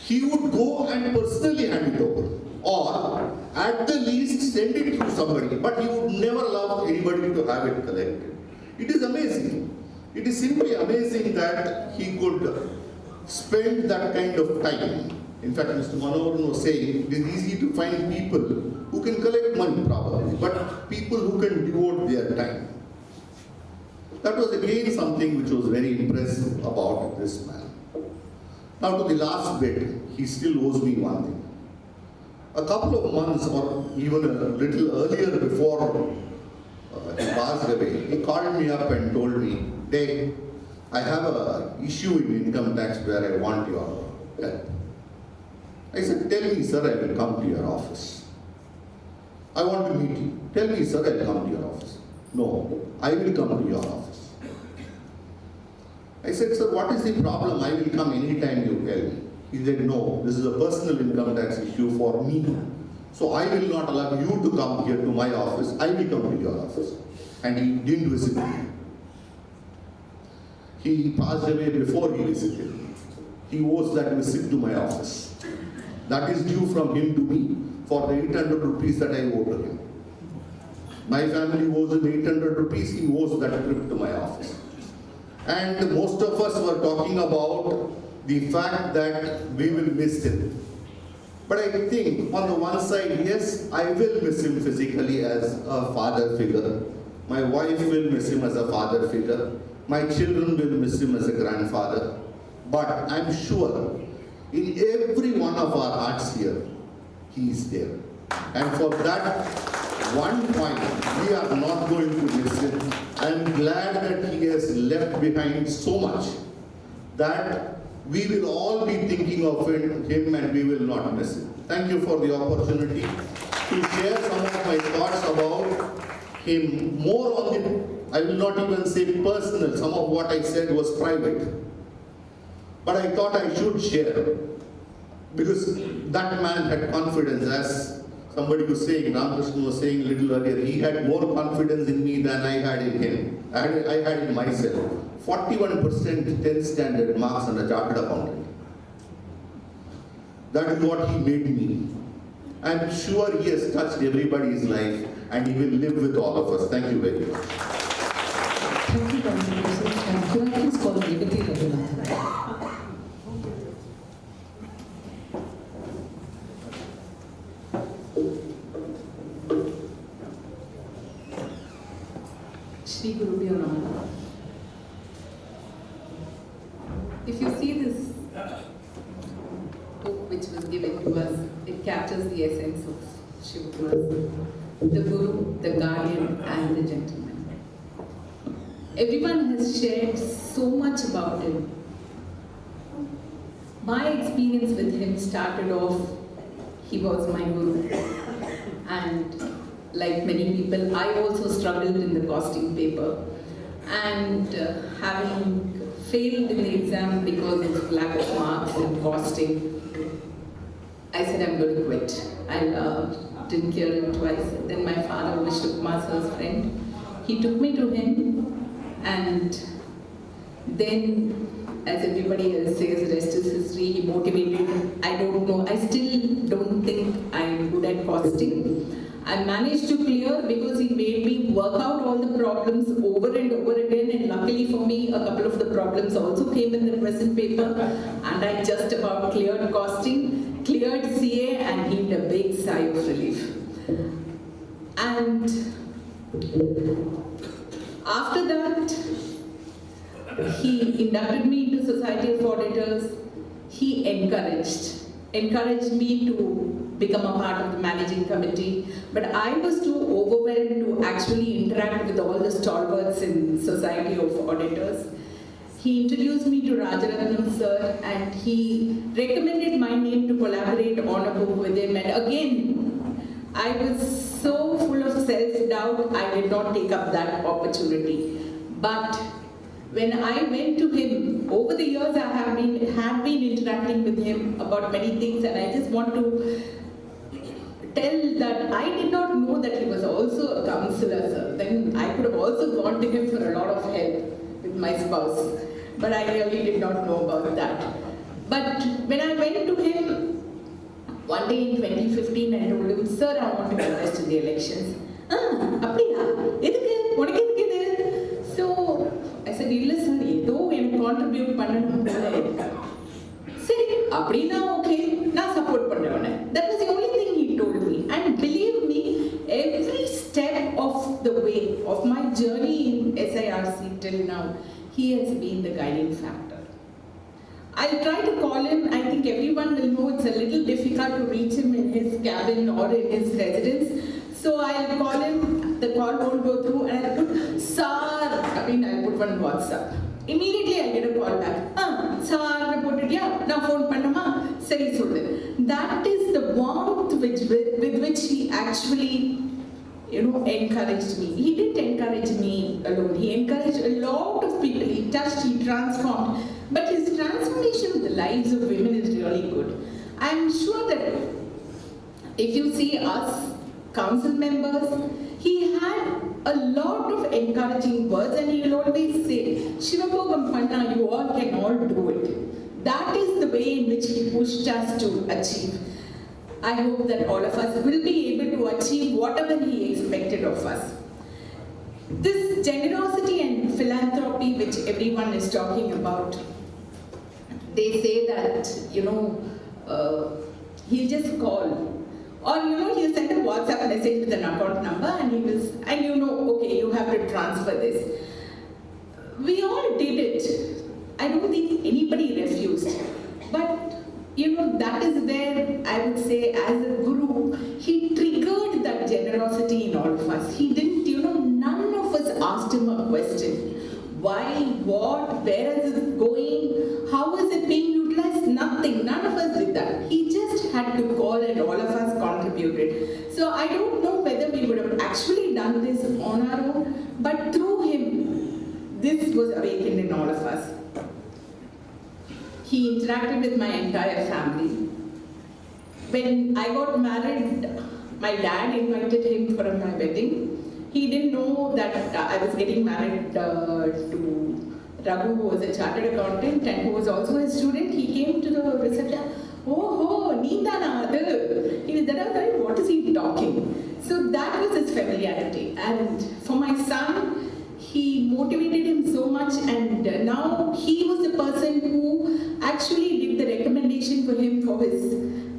S13: He would go and personally hand it over, or at the least send it to somebody, but he would never allow anybody to have it collected. It is amazing. It is simply amazing that he could spend that kind of time. In fact, Mr. Manoharan was saying it is easy to find people who can collect money probably, but people who can devote their time. That was again something which was very impressive about this man. Now to the last bit, he still owes me one thing. A couple of months or even a little earlier before he passed away, he called me up and told me, Dave, I have an issue in income tax where I want your help. I said, tell me, sir, I will come to your office. I want to meet you. Tell me, sir, I will come to your office. No, I will come to your office. I said, sir, what is the problem? I will come anytime you tell me. He said, no, this is a personal income tax issue for me. So I will not allow you to come here to my office. I will come to your office. And he didn't visit me. He passed away before he visited me. He owes that visit to my office. That is due from him to me for the 800 rupees that I owe to him. My family owes him 800 rupees. He owes that trip to my office. And most of us were talking about the fact that we will miss him. But I think on the one side, yes, I will miss him physically as a father figure. My wife will miss him as a father figure. My children will miss him as a grandfather. But I'm sure in every one of our hearts here, he is there. And for that one point, we are not going to miss him. I'm glad that he has left behind so much that we will all be thinking of him and we will not miss him. Thank you for the opportunity to share some of my thoughts about him. More on the, I will not even say personal, some of what I said was private. But I thought I should share because that man had confidence, as somebody was saying, Ramakrishna was saying a little earlier, he had more confidence in me than I had in him. I had in myself. 41% 10th standard marks on a chartered accountant. That is what he made me. I'm sure he has touched everybody's life and he will live with all of us. Thank you very much.
S4: Thank you, Dr. Joseph. Could I please call Revati Raghunathan? Shri Gurubhyo Namaha. If you see this book which was given to us, it captures the essence of Shivakumar, the Guru, the Guardian, and the Gentleman. Everyone has shared so much about him. My experience with him started off, he was my Guru. And like many people, I also struggled in the costing paper. And having failed in the exam because of lack of marks in costing, I said I'm going to quit. I didn't clear it twice. Then my father, Vishnukumar sir's friend, he took me to him, and then, as everybody else says, the rest is history. He motivated. I don't know. I still don't think I'm good at
S14: costing. I managed to clear because he made me work out all the problems over and over again, and luckily for me, a couple of the problems also came in the present paper, and I just about cleared costing, cleared CA, and heaved a big sigh of relief. And after that, he inducted me into Society of Auditors. He encouraged me to become a part of the managing committee, but I was too overwhelmed to actually interact with all the stalwarts in Society of Auditors. He introduced me to Rajaratnam sir, and he recommended my name to collaborate on a book with him, and again, I was so full of self-doubt, I did not take up that opportunity. But when I went to him, over the years I have been interacting with him about many things, and I just want to tell that I did not know that he was also a counselor, sir. Then I could have also gone to him for a lot of help with my spouse, but I really did not know about that. But when I went to him one day in 2015, I told him, sir, I want to contest in the elections. So I said, illa sir, edo en contribute pannanum pola irukku. Seri, appadina okay, na support pandravane. That was the only thing he told me. And believe me, every step of the way of my journey in SIRC till now, he has been the guiding factor. I'll try to call him. I think everyone will know it's a little difficult to reach him in his cabin or in his residence. So I'll call him, the call won't go through, and I'll put, sir, I'll put one WhatsApp. Immediately I get a call back. Sir, put it, yeah, now phone pannama, seri sollu. That is the warmth with which he actually, encouraged me. He didn't encourage me alone. He encouraged a lot of people. He touched, he transformed. But his transformation of the lives of women is really good. I'm sure that if you see us, council members, he had a lot of encouraging words, and he will always say, Sivakogam Panna, you all can all do it. That is the way in which he pushed us to achieve. I hope that all of us will be able to achieve whatever he expected of us. This generosity and philanthropy which everyone is talking about, they say that, he'll just call. Or, he'll send a WhatsApp message with an account number, and okay, you have to transfer this. We all did it. I don't think anybody refused. But, that is where I would say, as a guru, he triggered that generosity in all of us. He didn't, none of us asked him a question. Why, what, where is it going, how is it being utilized? Nothing, none of us did that. He just had to call, and all of us contributed. So I don't know whether we would have actually done this on our own, but through him, this was awakened in all of us. He interacted with my entire family. When I got married, my dad invited him for my wedding. He didn't know that I was getting married to Raghu, who was a chartered accountant and who was also a student. He came to the reception, oh, Neendana adu. He was there, what is he talking? So that was his familiarity. And for my son, he motivated him so much, and now he was the person who actually did the recommendation for him for his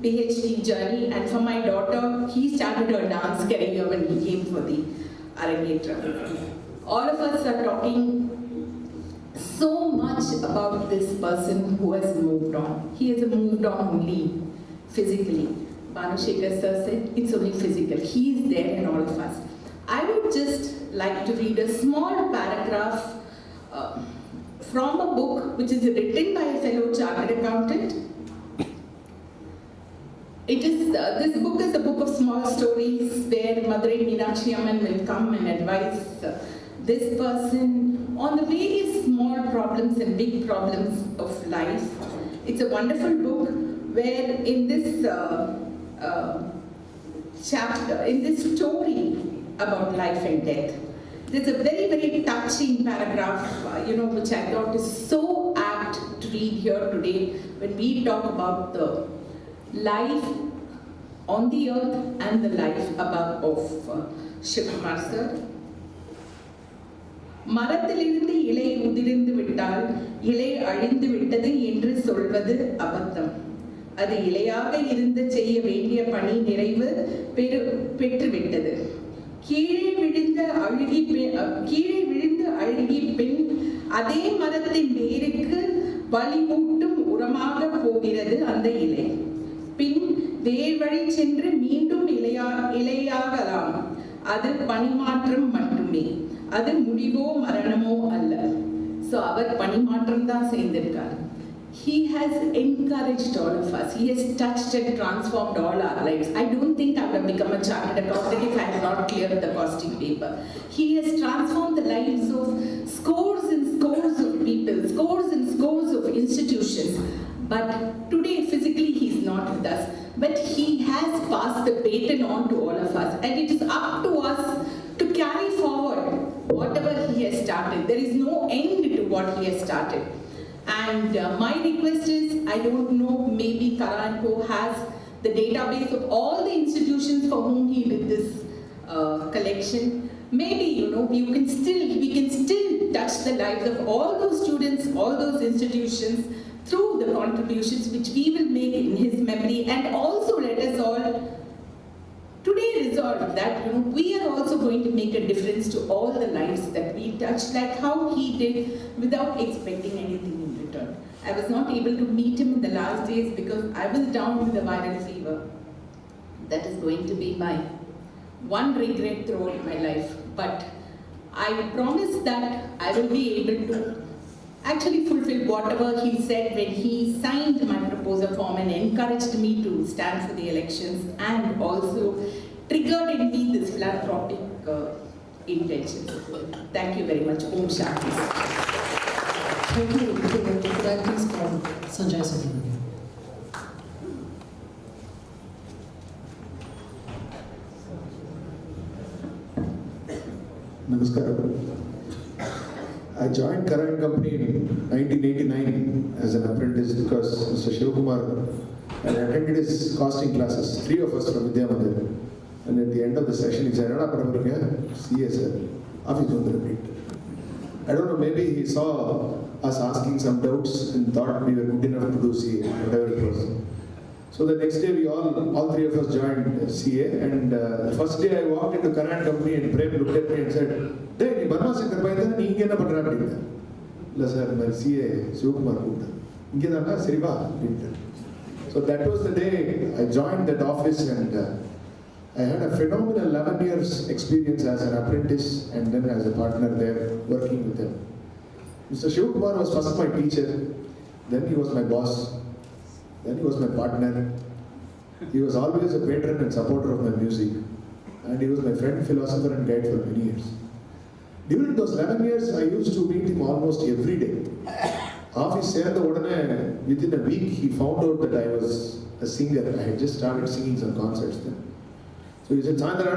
S14: PhD journey. And for my daughter, he started her dance career when he came for the Arangetra. All of us are talking so much about this person who has moved on. He has moved on only physically. Bhanushekar sir said it's only physical. He is there in all of us. I would just like to read a small paragraph from a book which is written by a fellow chartered accountant. It is, this book is a book of small stories where Madurai Meenakshi Amman will come and advise this person on the various small problems and big problems of life. It's a wonderful book where in this chapter, in this story about life and death, there's a very, very touching paragraph, which I thought is so apt to read here today when we talk about the life on the earth and the life above of Sivakumar sir. மரத்திலிருந்து இலை உதிர்ந்து விட்டால் இலை அழிந்து விட்டது என்று சொல்வது அபத்தம். அது இலையாக இருந்து செய்ய வேண்டிய பணி நிறைவு பெற்றுவிட்டது. கீழே விழுந்து அழுகி பின் அதே மரத்தின் வேருக்கு வலிமூட்டும் உரமாக போகிறது அந்த இலை. பின் வேர் வழி சென்று மீண்டும் இலையாகலாம். அது பணிமாற்றம் மட்டுமே, அது முடிவோ மரணமோ அல்ல. ஸோ அவர் பணிமாற்றம் தான் செய்திருக்கார். He has encouraged all of us. He has touched and transformed all our lives. I don't think I would have become a chartered accountant if I had not cleared the costing paper. He has transformed the lives of scores and scores of people, scores and scores of institutions. But today, physically, he's not with us. But he has passed the baton on to all of us. And it is up to us to carry forward whatever he has started. There is no end to what he has started. And my request is, I don't know, maybe KARRA & Co has the database of all the institutions for whom he did this collection. Maybe, we can still touch the lives of all those students, all those institutions through the contributions which we will make in his memory. And also let us all today resolve that we are also going to make a difference to all the lives that we touch, like how he did, without expecting anything in return. I was not able to meet him in the last days because I was down with a viral fever. That is going to be my one regret throughout my life. But I promise that I will be able to actually fulfill whatever he said when he signed my proposal form and encouraged me to stand for the elections, and also triggered in me this philanthropic intention. Thank you very much. Om Shanti.
S4: Thank you. Could I please call Sanjay Subramanian?
S15: Namaskaram. I joined KARRA & Company in 1989 as an apprentice because Mr. Sivakumar had attended his costing classes, 3 of us from Vidya Mandir. And at the end of the session, he said, CA sir, office I don't know, maybe he saw us asking some doubts and thought we were good enough to do CA, whatever it was. So the next day, we all 3 of us joined CA, and the first day I walked into KARRA & Company and Prem looked at me and said, "Hey, you Burma Center by then, you can't put it." "No sir, my CA Sivakumar put it. You can't Sriva." So that was the day I joined that office, and I had a phenomenal 11 years experience as an apprentice and then as a partner there working with him. Mr. Sivakumar was first my teacher, then he was my boss. Then he was my partner. He was always a patron and supporter of my music. And he was my friend, philosopher and guide for many years. During those 11 years, I used to meet him almost every day. Office within a week, he found out that I was a singer. I had just started singing some concerts then. So he said, "Chandra,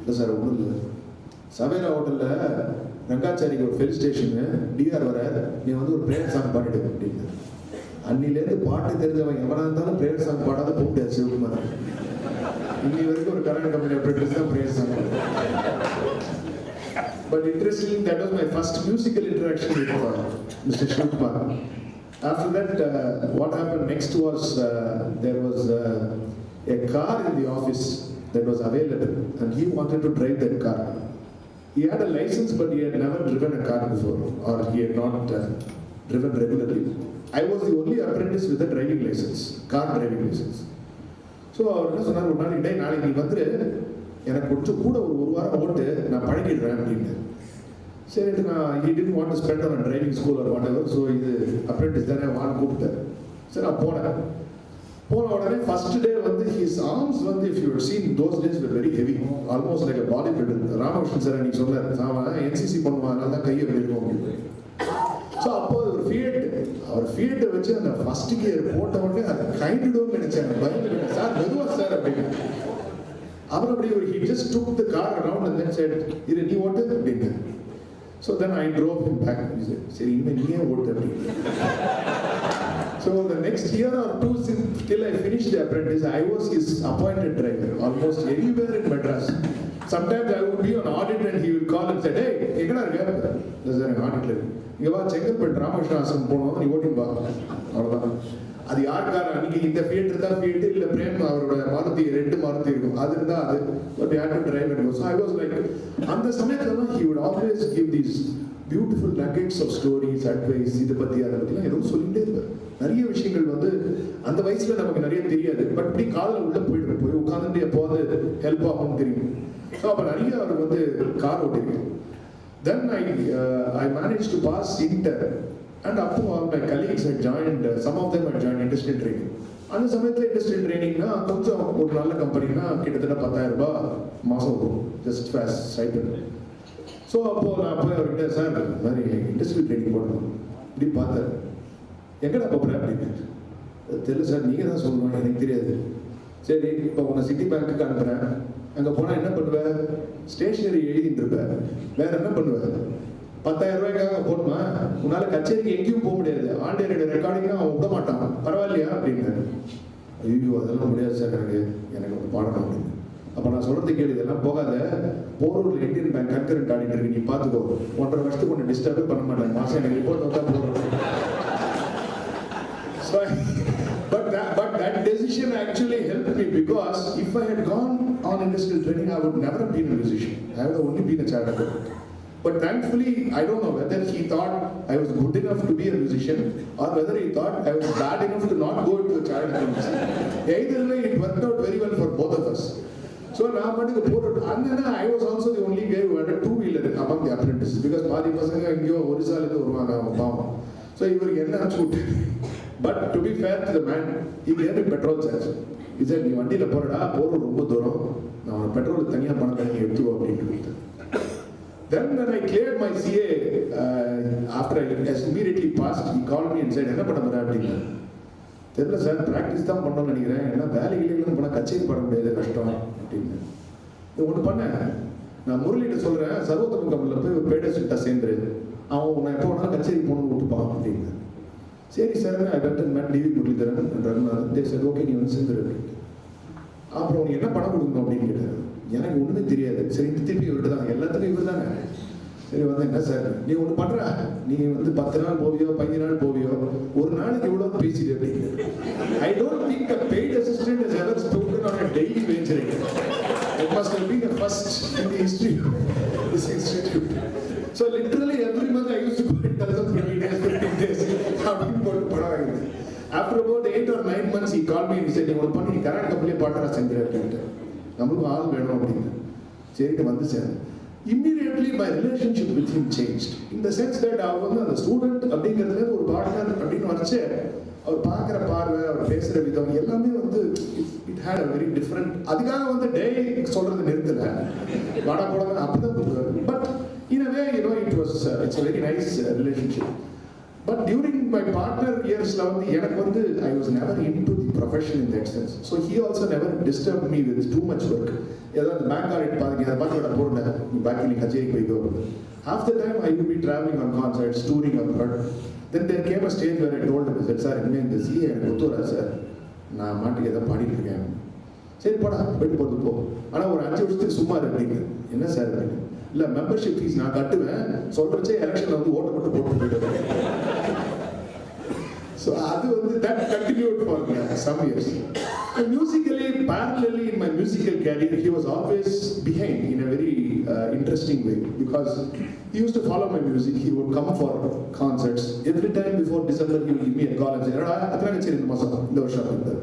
S15: no sir, Savera Hotel, Rangachari Fill Station, DR, you want to prayer song party." அன்னிலேருந்து பாட்டு தெரிஞ்சவன் எவனா இருந்தாலும் prayer song பாடாத கூப்பிட்டு சிவகுமார். இன்னி வரைக்கும் ஒரு KARRA & Company apprentice தான் prayer song. But interestingly, that was my first musical interaction with Mr. Sivakumar. After that, what happened next was there was a car in the office that was available, and he wanted to drive that car. He had a license, but he had never driven a car before, or he had not driven regularly. I was the only apprentice with a driving license, car driving license. So அவர் என்ன சொன்னார், ஒரு நாளைக்கு நாளைக்கு நீ வந்து எனக்கு கொஞ்சம் கூட ஒரு வாரம் ஓட்டு நான் பழகிடுறேன் அப்படின்னு. சரி, he didn't want to spend on a driving school or whatever, so இது apprentice தானே வான்னு கூப்பிட்டார். சரி, நான் போன உடனே ஃபர்ஸ்ட் டே வந்து his arms வந்து, if you had seen those days, were very heavy, almost like a bodybuilder. Ramakrishnan sir அன்னைக்கு சொன்னார், அவன் NCC பண்ணுவான், அதனால தான் கையை வெளியிருக்கும் அப்படின்னு. ஸோ அப்போ அவர் ஃபீல்டை வச்சு அந்த ஃபர்ஸ்ட் கியர் போட்ட உடனே அதை கைண்டுடும்னு நினைச்சேன். பயந்துட்டேன், சார் மெதுவா சார் அப்படின்னு. அப்புறம் அப்படி he just took the car around and then said, "இது நீ ஓட்டு" அப்படின்னு. So then I drove him back. He said, "சரி, இனிமே நீயே ஓட்டு" அப்படின்னு. So the next year or two, till I finished the apprentice, I was his appointed driver, almost anywhere in Madras. Sometimes I would be on audit and he will call and say, hey, எங்கடா இருக்க? There's an audit. இங்க வா செங்கல்பட்டு ராமகிருஷ்ண ஆசிரமம் போனோம், நீ ஓட்டிட்டு வா. அவ்வளோதான். அது யாருக்கார அன்னைக்கு இந்த ஃபீல்டு இருந்தா ஃபீல்டு இல்லை பிரேம் அவரோட மாருதி 2 மாருதி இருக்கும் அது இருந்தா அது but you had to drive it was I was like அந்த சமயத்துல he would always give these beautiful nuggets of stories advice இத பத்தி அத பத்திலாம் ஏதோ சொல்லிட்டே இருப்பார் நிறைய விஷயங்கள் வந்து அந்த வயசுல நமக்கு நிறைய தெரியாது பட் இப்படி கால்ல உள்ள போய் உட்கார்ந்துட்டு எப்போது ஹெல்ப் ஆகும்னு தெரியும் ஸோ அப்ப நிறைய அவர் வந்து car ஓட்டிருக்கேன் then I managed to pass inter and up to all my colleagues had joined, some of them had joined industrial training. அந்த சமயத்தில் industrial trainingனா கொஞ்சம் ஒரு நல்ல கம்பெனினா கிட்டத்தட்ட 10,000 ரூபாய் மாதம் வரும் ஜஸ்ட் ஃபேஸ் ஸ்டைப்பண்ட் ஸோ அப்போது நான் போய் அவர்கிட்ட சார் இந்த மாதிரி இண்டஸ்ட்ரியல் ட்ரைனிங் போடணும் இப்படி பார்த்தேன் எங்கடா போகிறேன் அப்படின்னு தெரியல சார் நீங்கள் தான் சொல்லணும் எனக்கு தெரியாது சரி இப்போ உன்னை சிட்டி பேங்க்குக்கு அனுப்புகிறேன் அங்கே போனால் என்ன பண்ணுவேன் ஸ்டேஷனரி எழுதிட்டு இருப்பேன் வேற என்ன பண்ணுவேன் 10,000 ரூபாய்க்காக போடுமா உன்னால கச்சேரிக்கு எங்கேயும் போக முடியாது ஆண்டியரோட ரெக்கார்டிங்னா அவன் விட மாட்டான் பரவாயில்லையா அப்படின்னு ஐயோ அதெல்லாம் முடியாது சார் எனக்கு ஒரு பாடணும் அப்படின்னு அப்போ நான் சொல்றது கேள்வி இதெல்லாம் போகாத போரூர்ல இந்தியன் பேங்க் கன்கரண்ட் ஆடிட்டு இருக்கு நீ பார்த்துக்கோ 1.5 வருஷத்துக்கு ஒன்று டிஸ்டர்பே பண்ண மாட்டேன் மாசம் எனக்கு ரிப்போர்ட் வந்தா போடுறேன் but that decision actually helped me because if I had gone on industrial training I would never have been a musician I would have only been a child accountant. But thankfully, I don't know whether he thought I was good enough to be a musician or whether he thought I was bad enough to not go into a child accountancy. Either way, it worked out very well for both of us. So now and then I was also the only guy who had a 2-wheeler among the apprentices because Padi Pasanga and Yo Orisa. So he was getting But to be fair to the man, he gave me petrol charge. He said, "You vandi la porada, poru rombo dorom. Na petrol thaniya panakani eduthu appadinu." Then when I cleared my CA, after I immediately passed, he called me and said, "Enna panna pora appadinu?" Therilla sir, practice dhaan pannonu nenikiren. Enna வேலையில போனா கச்சேரி பண்ண முடியாது கஷ்டம் அப்படின்னு. இது ஒன்று பண்ணேன் நான் முரளிகிட்ட சொல்றேன் சர்வோத்தம கம்பெனியில் போய் ஒரு பேடஸ்ட்டா சேர்ந்துரு அவன் உன்னை எப்போ வேணாலும் கச்சேரி போகணும்னு விட்டுப்பான் அப்படின்னு சரி sir I went and met TV Muralidharan Raghunathan சரி ஓகே நீ வந்து சேர்ந்துரு அப்படின்னு அப்புறம் உனக்கு என்ன பணம் கொடுக்கணும் அப்படின்னு கேட்டார் எனக்கு ஒன்றுமே தெரியாது சரி திருப்பி இவர்கிட்ட தான் எல்லாத்துக்கும் இவர் தானே சரி வந்து என்ன சார் நீ ஒன்று பண்ணுற நீ வந்து 10 நாள் போவியோ 15 நாள் போவியோ ஒரு நாளைக்கு எவ்வளோ பேசிடு அப்படின்னு I don't think a paid assistant has ever spoken on a daily wage rate it must have been a first in the history of this institute so literally every month I used to go in terms of 20 days 15 days அப்படின்னு போட்டு படம் வாங்கினேன் after about 8 or 9 months he called me and said நீ ஒன்று பண்ணி current கம்பெனிலே பாட்டரா செஞ்சு அப்படின்ட்டு நம்மளுக்கும் ஆள் வேணும் அப்படின்னு சரிட்டு வந்து sir immediately my relationship with him changed in the sense that அவர் வந்து அந்த ஸ்டூடெண்ட் அப்படிங்கிறதுல ஒரு பார்ட்னர் அப்படின்னு வச்சு அவர் பார்க்குற பார்வை அவர் பேசுகிற விதம் எல்லாமே வந்து it had a very different அதுக்காக வந்து டே சொல்கிறது நிறுத்தலை வாடா போட அப்படிதான் கொடுக்குறாரு but in a way you know it was it's a very nice relationship But during my partner years, I was never into the profession in that sense. So he also never disturbed me with too much work. Half the time I would be traveling on concerts, touring abroad. Then there came a stage where I told him, I said, sir, the CA sir, I am சரி போடா போயிட்டு போகிறது போ ஆனால் ஒரு 5 வருஷத்துக்கு சும்மா இருப்பீங்க என்ன சார் அப்படின்னு இல்லை மெம்பர்ஷிப் ஃபீஸ் நான் கட்டுவேன் சொல்கிறச்சே எலெக்ஷனில் வந்து ஓட்ட மட்டும் போட்டு போயிட்டு ஸோ அது வந்து that continued for some years. And musically, parallelly in my musical career, he was always behind in a very interesting way because he used to follow my music. He would come for concerts. Every time before December, he would give me a call and say, "Athana kacheri indha masam indha varsham irundha."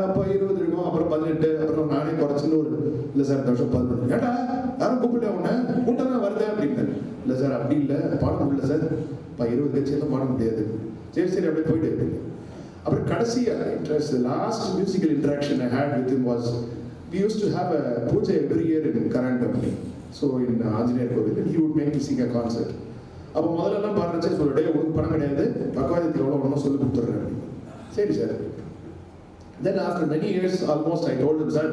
S15: அப்போ 20 இருக்கும் அப்புறம் 18 அப்புறம் நானே குறைச்சுன்னு ஒரு இல்லை sir இந்த வருஷம் 11 ஏட்டா யாரும் கூப்பிட்டு உடனே கூட்டம் தான் வருது அப்படின்னு இல்லை சார் அப்படி இல்லை பாட முடியல சார் இப்போ 20 கட்சியெல்லாம் பாட முடியாது சரி சரி அப்படியே போயிட்டு இருக்கு அப்புறம் கடைசியாக interest last musical interaction I had with him was we used to have a puja every year in current company so in Anjaneer Kovil he would make me sing a concert அப்போ முதல்லலாம் பாடுறச்சே சொல்லுடே உனக்கு பணம் கிடையாது பகவாதத்துக்கு எவ்வளோ ஒன்றும் சொல்லி கொடுத்துட்றேன் சரி sir then after many years almost I told him sir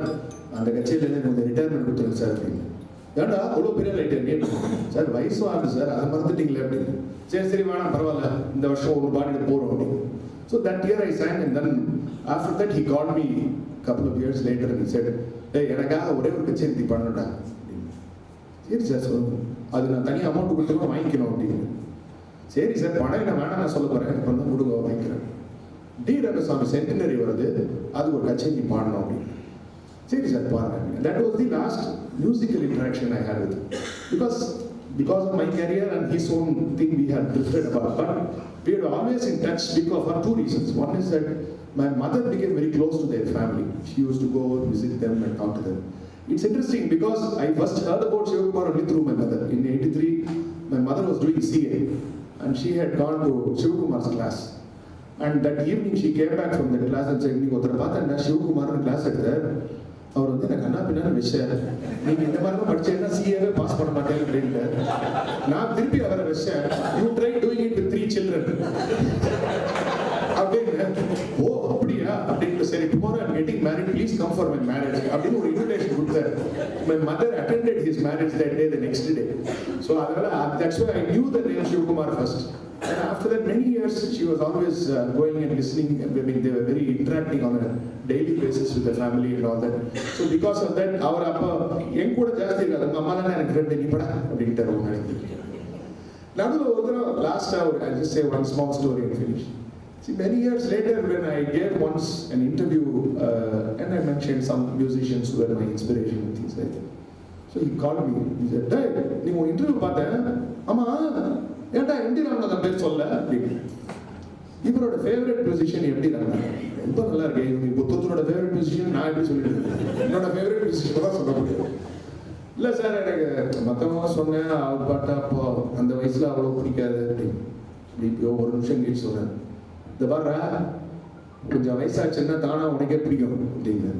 S15: அந்த கட்சியிலேருந்து கொஞ்சம் ரிட்டையர்மெண்ட் கொடுத்துருங்க சார் அப்படின்னு ஏன்டா அவ்வளோ பெரிய லைட் சார் வயசும் ஆகுது சார் அதை மறந்துட்டீங்களே அப்படின்னு சரி சரி வேணாம் பரவாயில்ல இந்த வருஷம் ஒரு பாடிட்டு போகிறோம் அப்படின்னு So that year I sang, and then after that he called me a couple of years later and he said, hey, எனக்காக ஒரே ஒரு கச்சேரி பண்ணணும்டா. சரி சார் சொல்லுங்க, அது நான் தனியாக அமௌண்ட் கொடுத்துருவோம் வாங்கிக்கணும் அப்படின்னு. சரி சார் பணம் என்ன வேணாம் நான் சொல்ல போகிறேன், இப்போ வந்து கொடுங்க வாங்கிக்கிறேன். டி ரங்கசாமி சென்டினரி வருது, அது ஒரு கச்சேரி பாடணும் அப்படின்னு. சரி சார் பாருங்க. That was the last musical interaction I had with him. Because of my career and his own thing we had drifted apart. But we were always in touch because for two reasons. One is that my mother became very close to their family. She used to go visit them and talk to them. It's interesting because I first heard about Sivakumar only through my mother. In '83, my mother was doing CA and she had gone to Sivakumar's class. And that evening she came back from that class and said, "நீங்க ஒருத்தர பார்த்தா Sivakumar class எடுத்தார். அவர் வந்து எனக்கு கண்ணா பின்னான்னு விஷயம், நீங்க இந்த மாதிரிலாம் படிச்சேன்னா சிஏவே பாஸ் பண்ண மாட்டேன் அப்படின்னு." நான் திருப்பி அவரை விஷயம், "You try doing it with 3 children." அப்படின்னு, ஓ அப்படியா அப்படின்னு, சரி tomorrow I'm getting married, please come for my marriage அப்படின்னு ஒரு இன்விடேஷன் கொடுத்தாரு. My mother attended his marriage that day, the next day. So that's why I knew the name Sivakumar first. And after that, many years, she was always going and listening. I mean, they were very interacting on a daily basis with the family and all that. So because of that, our appa, young kuda jaasti irukadu. Amma nana enak friend ni pada abindar oru naliki. Nadu last hour, I'll just say one small story and finish. See, many years later, when I gave once an interview and I mentioned some musicians who were my inspiration and things like that. So he called me. He said, "Hey, you want interview paathen? Amma. ஏன்டா empty Ramanathan பேர் சொல்ல அப்படின்னு. இவரோட favourite position empty Ramanathan. ரொம்ப நல்லா இருக்கு. இவங்க புத்தத்தோட favourite position நான் எப்படி சொல்லிட்டு இருக்கேன், என்னோட ஃபேவரட் பொசிஷன் தான் சொல்ல முடியும். இல்லை சார், எனக்கு மற்றவங்க சொன்னேன், அவர் பாட்டா அப்போ அந்த வயசில் அவ்வளோ பிடிக்காது அப்படின்னு. இப்போ ஒரு நிமிஷம் கழிச்சு சொன்னேன், இந்த பாடுறா கொஞ்சம் வயசாச்சுன்னா தானா உனக்கே பிடிக்கும் அப்படின்னு.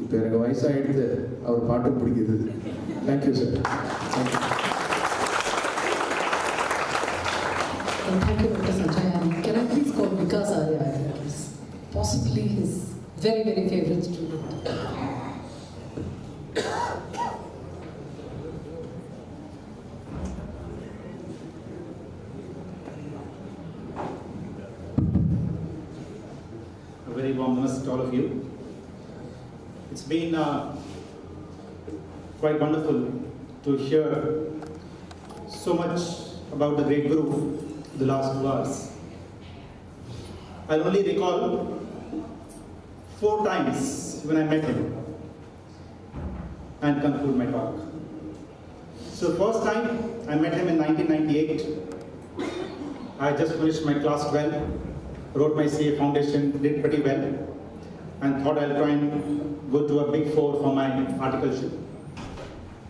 S15: இப்போ எனக்கு வயசாகிடுது, அவர் பாட்டும் பிடிக்குது. Thank you sir. Thank you.
S4: Thank you, Dr. Sanjay. Can I please call Vikas Arya? He's possibly his very, very favorite student.
S16: A very warm namaste to all of you. It's been quite wonderful to hear so much about the great Guru the last 2 hours. I'll only recall 4 times when I met him and conclude my talk. So first time I met him in 1998. I just finished my class 12, wrote my CA foundation, did pretty well, and thought I'll try and go to a big 4 for my articleship.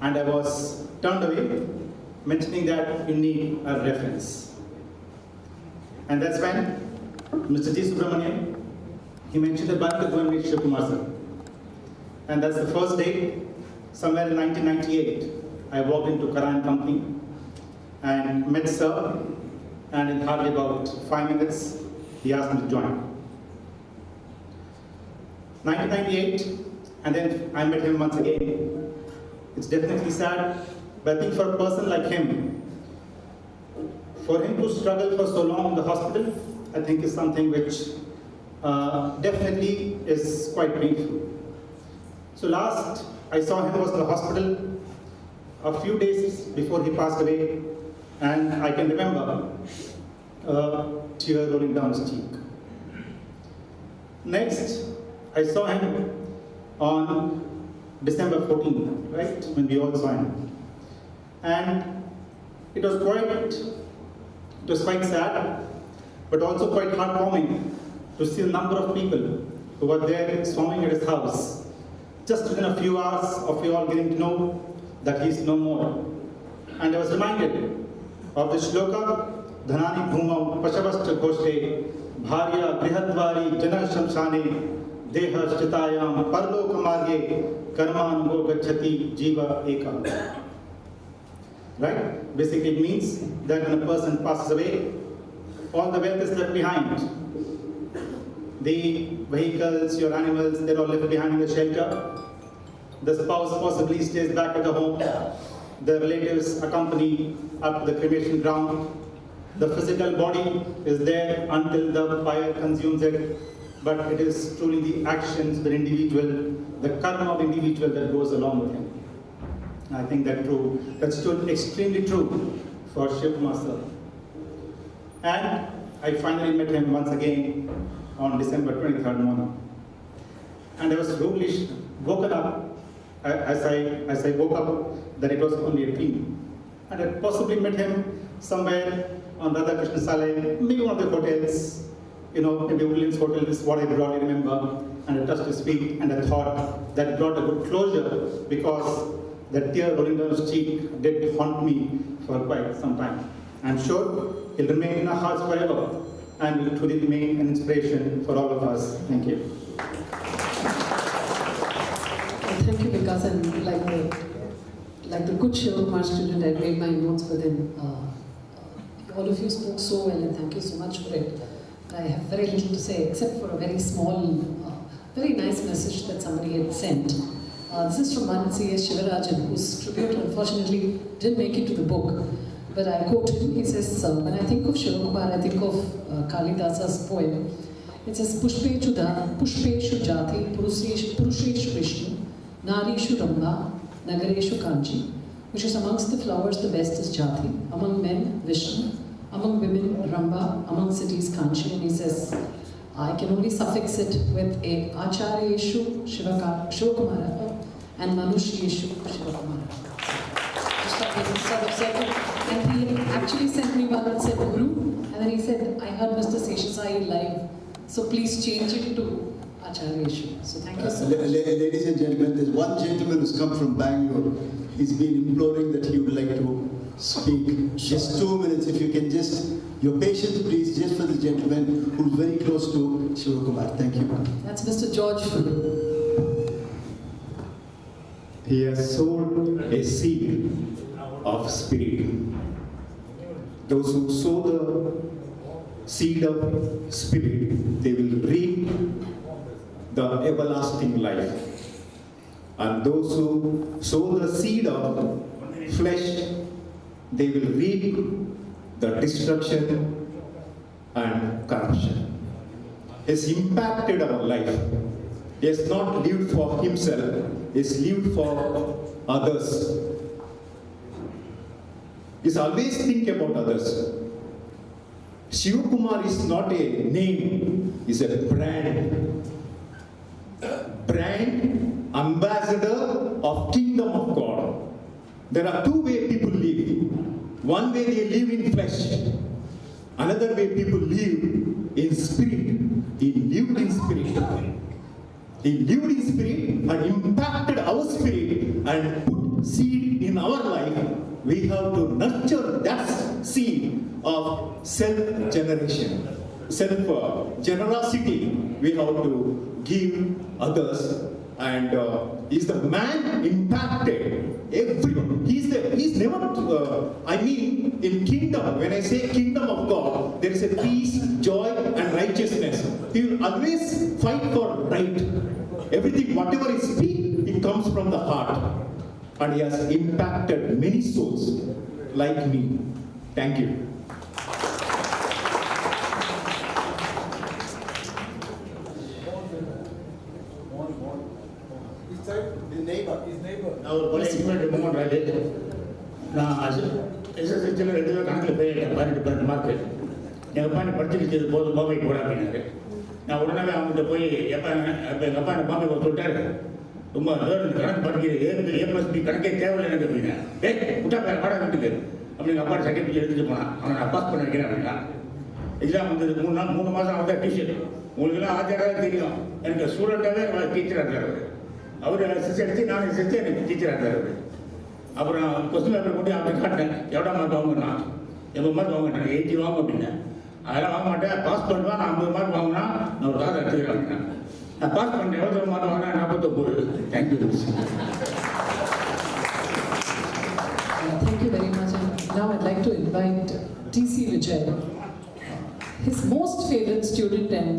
S16: And I was turned away, mentioning that you need a reference. And that's when Mr. G. Subramanian, he mentioned the Bank of Remniscing Sivakumar sir. And that's the first day, somewhere in 1998, I walked into KARRA and Company and met sir, and in hardly about 5 minutes, he asked me to join. 1998, and then I met him once again. It's definitely sad, but I think for a person like him, for him to struggle for so long in the hospital, I think is something which definitely is quite painful. So last I saw him was in the hospital a few days before he passed away, and I can remember a tear rolling down his cheek. Next, I saw him on December 14th, right, when we all saw him. And it was quite sad, but also quite heartwarming to see the number of people who were there swarming at his house, just within a few hours of you all getting to know that he is no more. And I was reminded of the shloka, Dhanani Bhumau Pashavascha Goshte, Bharya Grihadvari Jana Shamshane, Deha Shtitayam Parlokamarge, Karmanubho Gachati Jiva Eka. Right? Basically it means that when a person passes away, all the wealth is left behind. The vehicles, your animals, they're all left behind in the shelter. The spouse possibly stays back at the home. The relatives accompany up to the cremation ground. The physical body is there until the fire consumes it, but it is truly the actions of the individual, the karma of the individual that goes along with him. I think that's still extremely true for Sivakumar sir. And I finally met him once again on December 23rd morning. And I was rudely woken up as I woke up that it was only a dream. And I possibly met him somewhere on Radha Krishna Saleh, maybe one of the hotels, maybe Woodlands Hotel is what I broadly remember. And I touched his feet and I thought that brought a good closure because that tear rolling down his cheek did haunt me for quite some time. I'm sure he'll remain in our hearts forever and will truly remain an inspiration for all of us. Thank you.
S4: Thank you, Vikas. And like the good Sivakumar student, I read my notes, but then all of you spoke so well, and thank you so much for it. I have very little to say except for a very small, very nice message that somebody had sent. This is from one CA Shivarajan, whose tribute unfortunately didn't make it to the book. But I quote him. He says, when I think of Sivakumar, I think of Kalidasa's poem. It says, Pushpeshu jati, Purusheshu Vishnu, Narishu Ramba, Nagareshu Kanchi, which is amongst the flowers the best is jati, among men Vishnu, among women Ramba, among cities Kanchi. And he says, I can only suffix it with a Acharyeshu Sivakumara and Manushyeshu Sivakumara. Sort of said it. And he actually sent me one and said, Guru, and then he said, I heard Mr. Seshasai live, so please change it to Acharyeshu. So thank you so much.
S3: Ladies and gentlemen, there's one gentleman who's come from Bangalore. He's been imploring that he would like to speak. Just 2 minutes, if you can just, your patience please, just for the gentleman who's very close to Sivakumar. Thank you.
S4: That's Mr. George Fulham.
S15: He has sown a seed of spirit. Those who sow the seed of spirit, they will reap the everlasting life. And those who sow the seed of flesh, they will reap the destruction and corruption. He has impacted our life. He has not lived for himself, he has lived for others. He is always thinking about others. Sivakumar is not a name, it's a brand. Brand, ambassador of Kingdom of God. There are two ways people live. One way they live in flesh. Another way people live in spirit. He lived in spirit. He lived in spirit and impacted our spirit and put seed in our life. We have to nurture that seed of self-generation, self-generosity. We have to give others, and is the man impacted everyone. He's never, in kingdom, when I say kingdom of God, there is a peace, joy and righteousness. He will always fight for right. Everything, whatever he speaks, it comes from the heart. And he has impacted many souls like me. Thank you.
S17: நான் ஒரு பழைய experience moment ஆகிட்டு நான் எஸ்எஸ்எல்சியில் 2 பேர் கணக்கில் போயிட்டேன் 12 mark எங்கள் அப்பா என்ன படிச்சுட்டு போதும் பாம்பேக்கு போட அப்படின்னாரு. நான் உடனே அவங்ககிட்ட போய் எப்போ எங்கள் அப்பா என்ன பாம்பே போக சொல்லிட்டாரு. ரொம்ப கணக்கு படிக்கிறது ஏ+பி கணக்கே தேவையில்லை எனக்கு அப்படின்னா விட்டா பேர் பாட வீட்டுக்கு அப்படி எங்கள் அப்பா சர்டிஃபிகேட் எடுத்துட்டு போனான். அவனை நான் பாஸ் பண்ண வைக்கிறேன் அப்படின்னா எக்ஸாம் வந்தது 3 மாதம் அவன் தான் டியூஷன். உங்களுக்குலாம் ஆச்சாராக தெரியும், எனக்கு ஸ்டூடெண்ட்டாகவே டீச்சராக இருக்கார். அவர் சிஸ்டர் எடுத்து நான் சிஸ்டர் எனக்கு டீச்சராக இருந்தார். அப்புறம் கொஸ்டின் பேப்பர் கொண்டு அவனை காட்டினேன். எவ்வளோ மார்க் வாங்கினா 80 மார்க் வாங்கினேன். 80 வாங்க அப்படின்னா அதெல்லாம் வாங்க மாட்டேன். பாஸ் பண்ணுவேன். நான் 50 மார்க் வாங்கினா நான் ஒரு காதை எடுத்துக்கிறேன் அப்படின்னா நான் பாஸ் பண்ணுறேன். எவ்வளோ மார்க் வாங்கினா 49. Thank you.
S4: Thank you very much. And now I'd like to invite T.C. Vijay, his most favorite student, and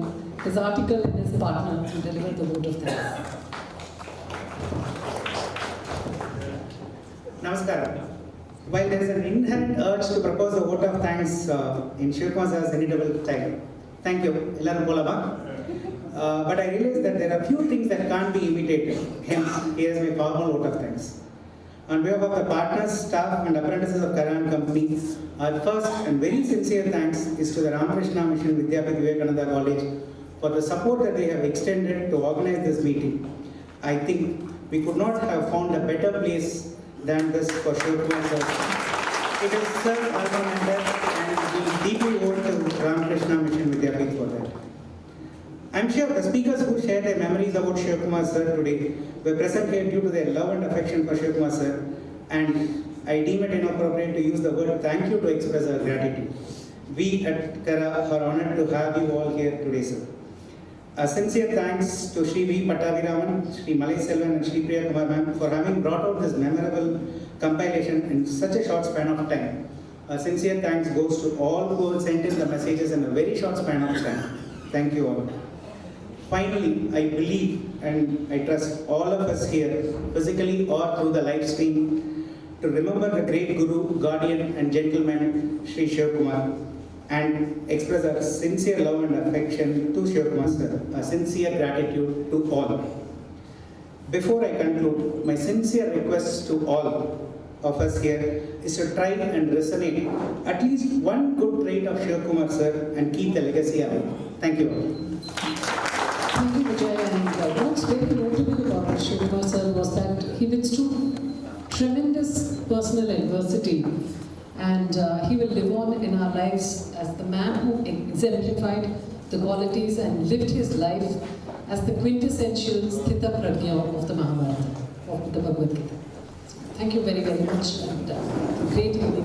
S4: his article and his partner to deliver the vote of thanks.
S16: Namaskaram.
S18: While there is an inherent urge to propose a vote of thanks in Shivakumar sir's inimitable style. Thank you. Ellarum polama. But I realize that there are few things that can't be imitated. Hence, here is my formal vote of thanks. On behalf of the partners, staff and apprentices of KARRA and Company, our first and very sincere thanks is to the Ramakrishna Mission Vidyapith Vivekananda College for the support that they have extended to organize this meeting. I think we could not have found a better place than this for Shivakumar sir. It is Sir alma mater and we deeply owe to Ramakrishna Mission Vidyapith for that. I am sure the speakers who share their memories about Shivakumar sir today were present here due to their love and affection for Shivakumar sir, and I deem it inappropriate to use the word thank you to express our gratitude. We at KARRA are honored to have you all here today, sir. A sincere thanks to Shri V. Pattabhiraman, Shri Malai Selvan and Shri Priya Kumar ma'am for having brought out this memorable compilation in such a short span of time. A sincere thanks goes to all who have sent in the messages in a very short span of time. Thank you all. Finally, I believe and I trust all of us here, physically or through the live stream, to remember the great Guru, Guardian and Gentleman, Shri Shivakumar, and express our sincere love and affection to Shivakumar sir, a sincere gratitude to all. Before I conclude, my sincere request to all of us here is to try and resonate at least one good trait of Shivakumar sir and keep the legacy alive. Thank you all.
S4: Thank you, Vijay. And what's very notable about Shivakumar sir was that he withstood tremendous personal adversity, and he will live on in our lives as the man who exemplified the qualities and lived his life as the quintessential Sthita Prajna of the Mahabharata, of the Bhagavad Gita. Thank you very, very much, and great evening.